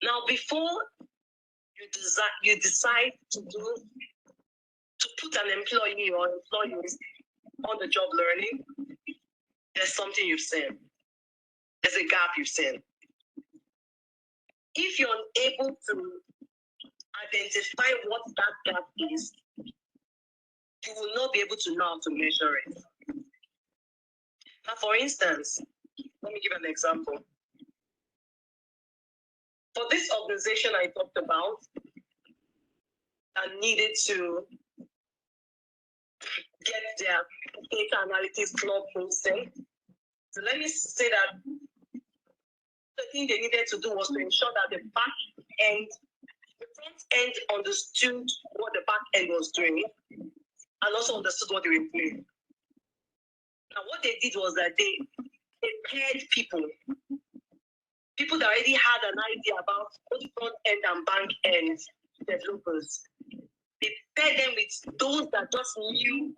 Now, before you decide to put an employee or employees on the job learning, there's something you've seen. There's a gap you've seen. If you're unable to identify what that gap is, you will not be able to know how to measure it. Now, for instance, let me give an example. For this organization I talked about that needed to get their data analytics club posting, so let me say that the thing they needed to do was to ensure that the front end understood what the back end was doing and also understood what they were doing. Now, what they did was that they paired people that already had an idea about both front end and back end developers. They paired them with those that just knew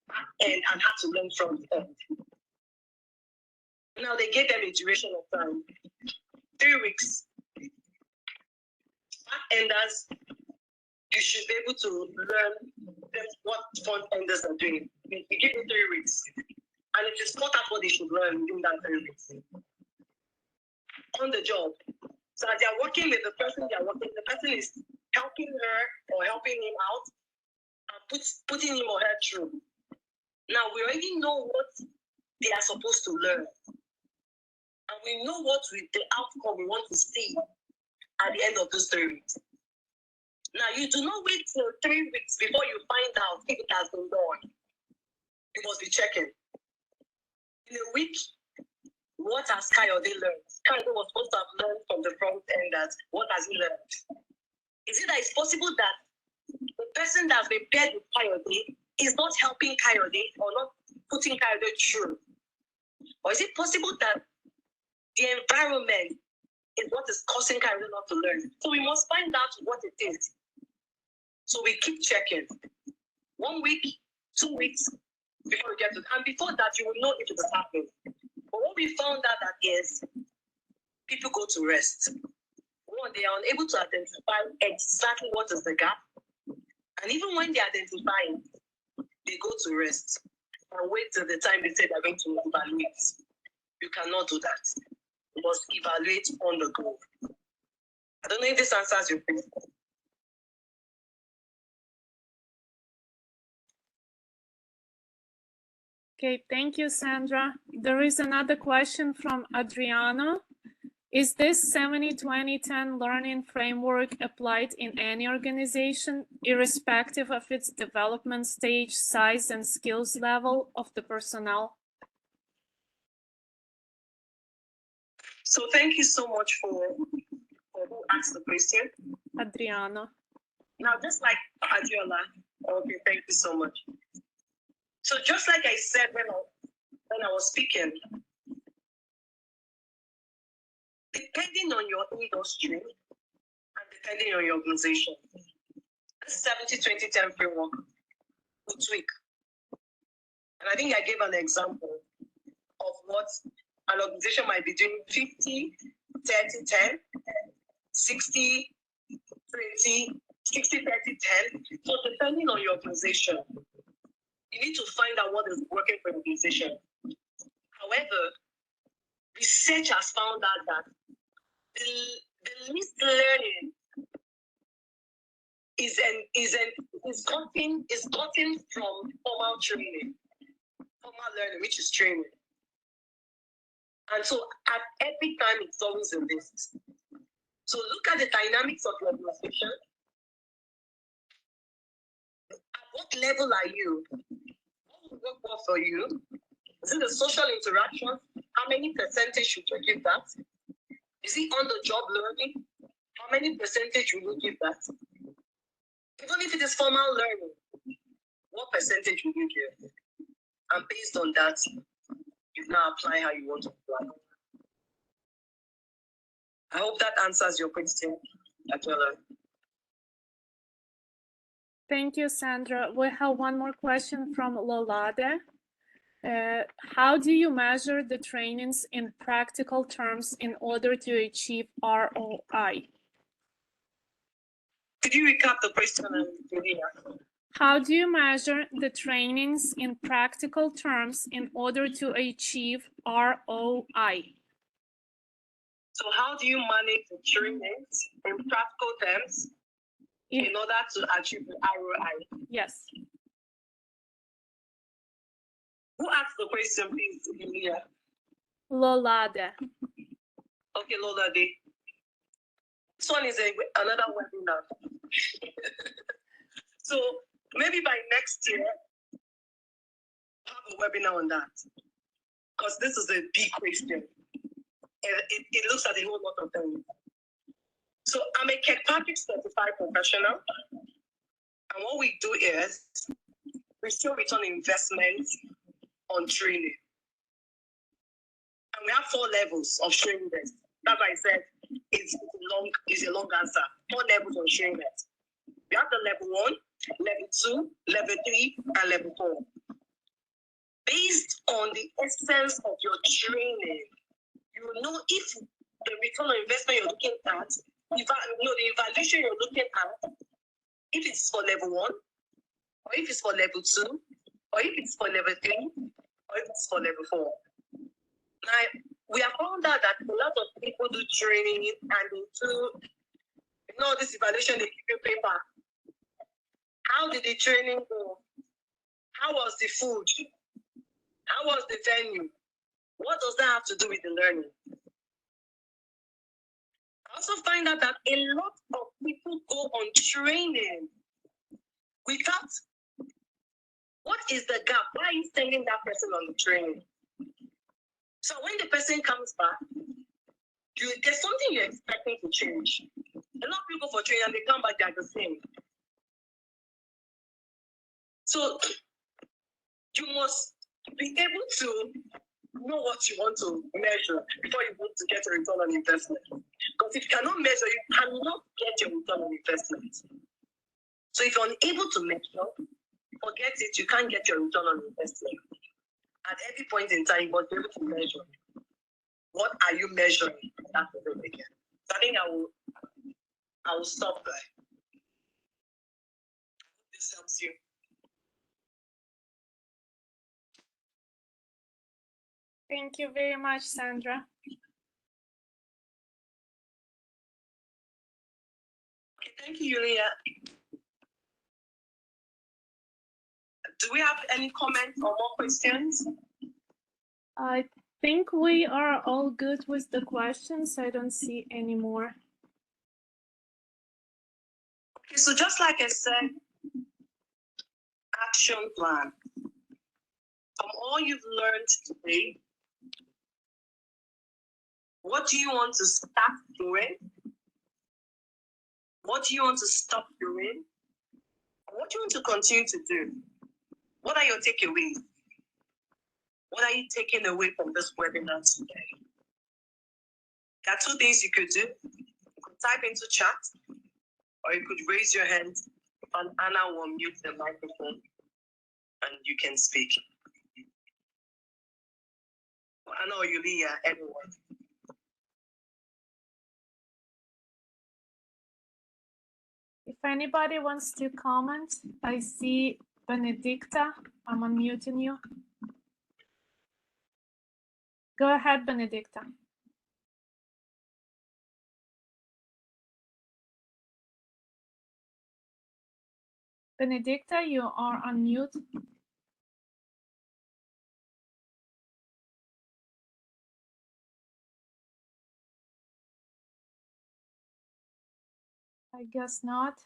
back end and had to learn front end. Now, they gave them a duration of time, 3 weeks. Back-enders, you should be able to learn what front-enders are doing. We give you 3 weeks. And it is not what they should learn in that 3 weeks. On the job. So as they're working with the person the person is helping her or helping him out and putting him or her through. Now, we already know what they are supposed to learn. And we know what the outcome we want to see at the end of those 3 weeks. Now, you do not wait till 3 weeks before you find out if it has been done. You must be checking. In a week, what has Coyote learned? Coyote was supposed to have learned from the front end that what has he learned? Is it that it's possible that the person that's been paired with Coyote is not helping Coyote or not putting Coyote through? Or is it possible that the environment is what is causing Coyote not to learn? So we must find out what it is. So we keep checking. 1 week, 2 weeks before we get to it. And before that, you will know if it is happening. But what we found out that is people go to rest. One, they are unable to identify exactly what is the gap. And even when they identify it, they go to rest and wait till the time they say they're going to evaluate. You cannot do that. You must evaluate on the go. I don't know if this answers your question. Okay, thank you, Sandra. There is another question from Adriano. Is this 70-20-10 learning framework applied in any organization, irrespective of its development stage, size, and skills level of the personnel? So thank you so much for who asked the question. Adriano. Now, just like Adiola, okay, thank you so much. So just like I said when I was speaking, depending on your industry and depending on your organization, 70-20-10 framework will tweak. And I think I gave an example of what an organization might be doing: 50-30-10, 60-20, 60-30-10. So depending on your organization, you need to find out what is working for your organization. However, research has found out that the least learning is gotten from formal training, formal learning, which is training. And so at every time it's always a list. So look at the dynamics of your organization. At what level are you? What will work well for you? Is it the social interaction? How many percentage should you give that? Is it on the job learning? How many percentage will you give that? Even if it is formal learning, what percentage will you give? And based on that, you now apply how you want to apply. I hope that answers your question, Akela. Thank you, Sandra. We have one more question from Lolade. How do you measure the trainings in practical terms in order to achieve ROI? Could you recap the question, Julia? How do you measure the trainings in practical terms in order to achieve ROI? So how do you manage the trainings in practical terms in order to achieve the ROI? Yes. Who asked the question, please, Julia? Lolade. Okay, Lolade. This one is another webinar. So maybe by next year, have a webinar on that. Because this is a big question. It looks at a whole lot of things. So I'm a Kirkpatrick certified professional. And what we do is we still return investment on training. And we have 4 levels of training. That's why I said it's a long answer. 4 levels of training. We have the level 1, level 2, level 3, and level 4. Based on the essence of your training, you know if the return on investment you're looking at, the evaluation you're looking at, if it's for level 1, or if it's for level 2, or if it's for level 3, or if it's for level 4. Now, we have found out that a lot of people do training and they do, this evaluation, they give you paper. How did the training go? How was the food? How was the venue? What does that have to do with the learning? I also find out that a lot of people go on training without, what is the gap? Why are you sending that person on the training? So when the person comes back, there's something you're expecting to change. A lot of people for training and they come back, they're the same. So you must be able to know what you want to measure before you want to get a return on investment. Because if you cannot measure, you cannot get your return on investment. So if you're unable to measure, forget it, you can't get your return on investment. At every point in time, you must be able to measure. What are you measuring? That's the again. So I think I will I will stop there. This helps you. Thank you very much, Sandra. Okay, thank you, Yulia. Do we have any comments or more questions? I think we are all good with the questions. I don't see any more. Okay, so just like I said, action plan. From all you've learned today, what do you want to start doing? What do you want to stop doing? What do you want to continue to do? What are your takeaways? What are you taking away from this webinar today? There are two things you could do. You could type into chat, or you could raise your hand, and Anna will mute the microphone, and you can speak. Anna or Yulia, anyone. If anybody wants to comment, I see Benedicta. I'm unmuting you. Go ahead, Benedicta. Benedicta, you are on mute. I guess not.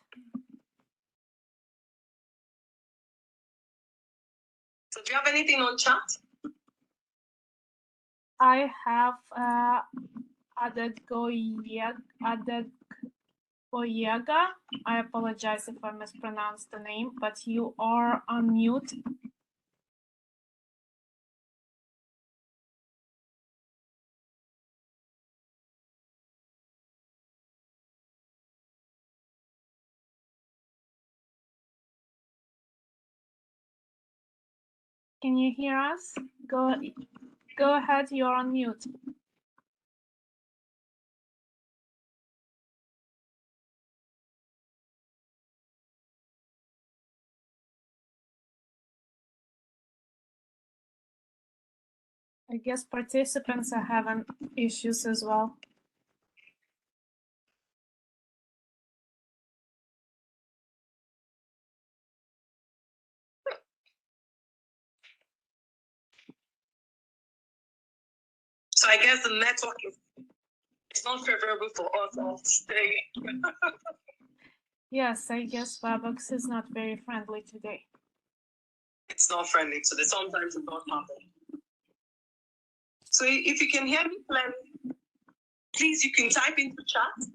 So do you have anything on chat? I have Adegboyega. I apologize if I mispronounced the name, but you are on mute. Can you hear us? Go ahead, you're on mute. I guess participants are having issues as well. So I guess the network is it's not favorable for us all today. Yes, I guess WebEx is not very friendly today. It's not friendly, so sometimes it does happen. So if you can hear me clearly, please you can type into chat.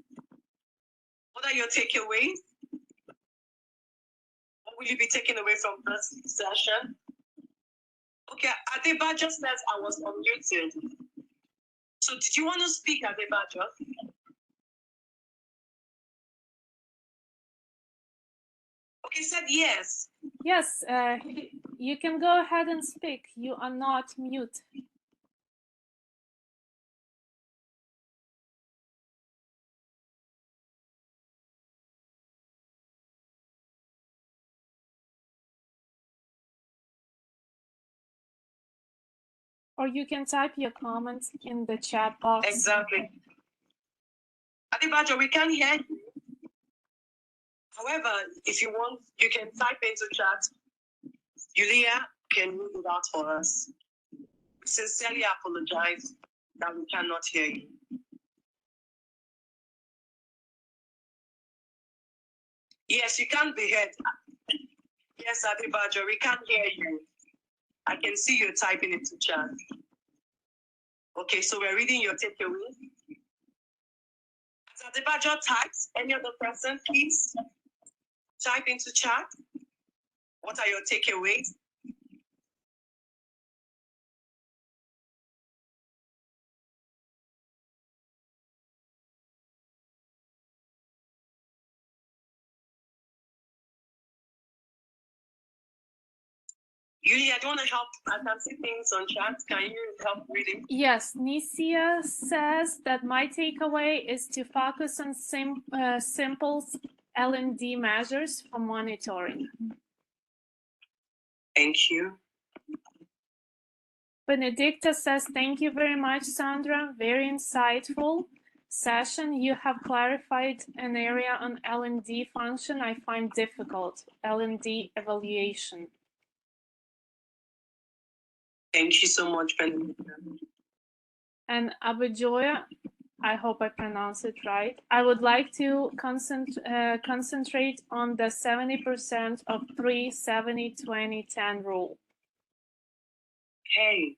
What are your takeaways? What will you be taking away from this session? Okay, Adeba just says I was unmuted. So did you want to speak, Adeba? Okay, said yes. Yes, you can go ahead and speak. You are not mute. Or you can type your comments in the chat box. Exactly. Adibajo, we can hear you. However, if you want, you can type into chat. Yulia can read it out for us. We sincerely apologize that we cannot hear you. Yes, you can be heard. Yes, Adibajo, we can hear you. I can see you typing into chat. Okay, so we're reading your takeaway. As Adibajo types, any other person, please type into chat. What are your takeaways? Yulia, do you want to help? I can see things on chat. Can you help reading? Yes, Nisia says that my takeaway is to focus on simple L&D measures for monitoring. Thank you. Benedicta says, thank you very much, Sandra. Very insightful session. You have clarified an area on L&D function I find difficult, L&D evaluation. Thank you so much, Benedicta. And Abujoya, I hope I pronounce it right. I would like to concentrate on the 70% of 3-70-20-10 rule. Hey.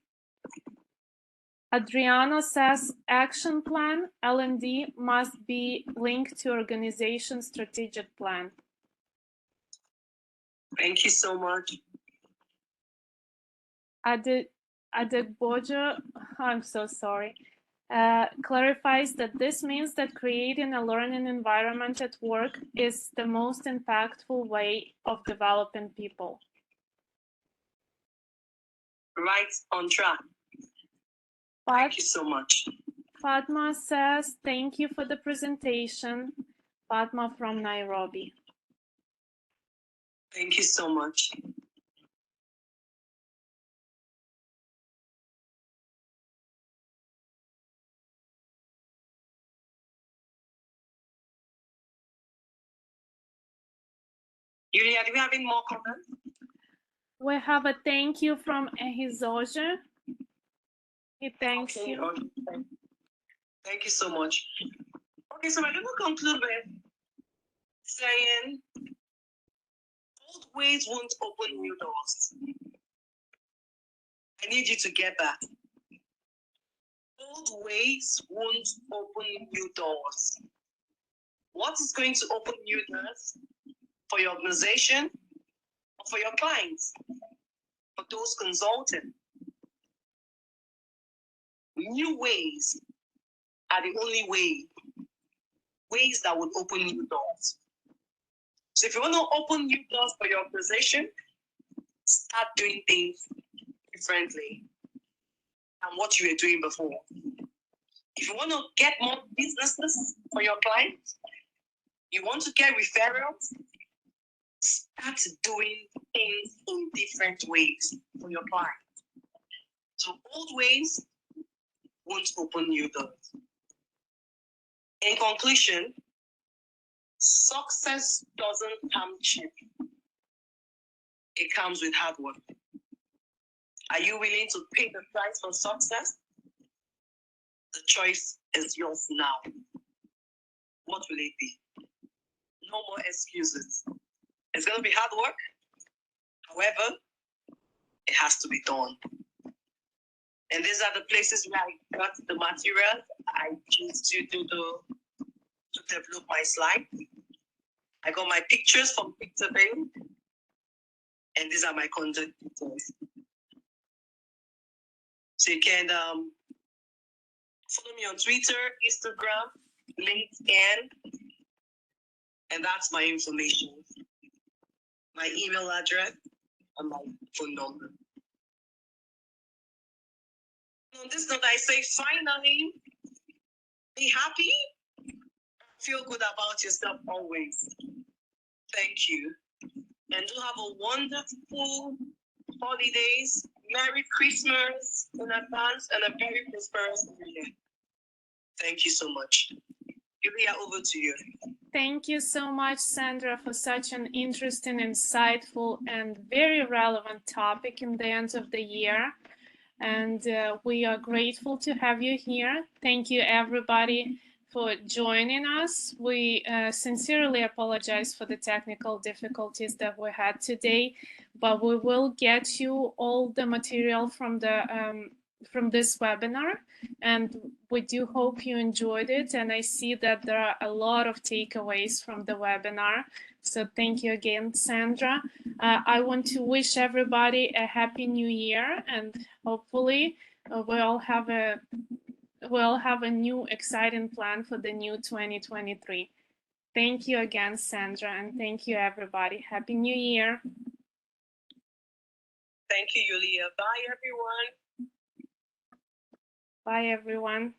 Adriana says action plan, L&D must be linked to organization strategic plan. Thank you so much. Adegbojo, I'm so sorry, clarifies that this means that creating a learning environment at work is the most impactful way of developing people. Right on track. Thank you so much. Fatma says, thank you for the presentation. Fatma from Nairobi. Thank you so much. Yulia, do we have any more comments? We have a thank you from Ehizoja. He thanks you. Okay. Thank you so much. Okay, so we're going to conclude with saying old ways won't open new doors. I need you to get that. Old ways won't open new doors. What is going to open new doors for your organization or for your clients, for those consulting? New ways are the only ways that would open new doors. So if you want to open new doors for your organization, start doing things differently than what you were doing before. If you want to get more businesses for your clients, you want to get referrals, start doing things in different ways for your clients. So old ways won't open new doors. In conclusion, success doesn't come cheap. It comes with hard work. Are you willing to pay the price for success? The choice is yours now. What will it be? No more excuses. It's going to be hard work. However, it has to be done. And these are the places where I got the material I used to develop my slide. I got my pictures from Pictorbay, and these are my contact details. So you can follow me on Twitter, Instagram, LinkedIn, and that's my information. My email address and my phone number. On this note, I say finally, be happy, feel good about yourself always. Thank you. And do have a wonderful holidays, Merry Christmas in advance, and a very prosperous New Year. Thank you so much. Julia, over to you. Thank you so much, Sandra, for such an interesting, insightful, and very relevant topic in the end of the year. And we are grateful to have you here. Thank you, everybody, for joining us. We sincerely apologize for the technical difficulties that we had today, but we will get you all the material from this webinar, and we do hope you enjoyed it. And I see that there are a lot of takeaways from the webinar. So thank you again, Sandra. I want to wish everybody a happy new year, and hopefully we'll have a new exciting plan for the new 2023. Thank you again, Sandra, and thank you, everybody. Happy New Year. Thank you, Yulia. Bye, everyone. Bye, everyone.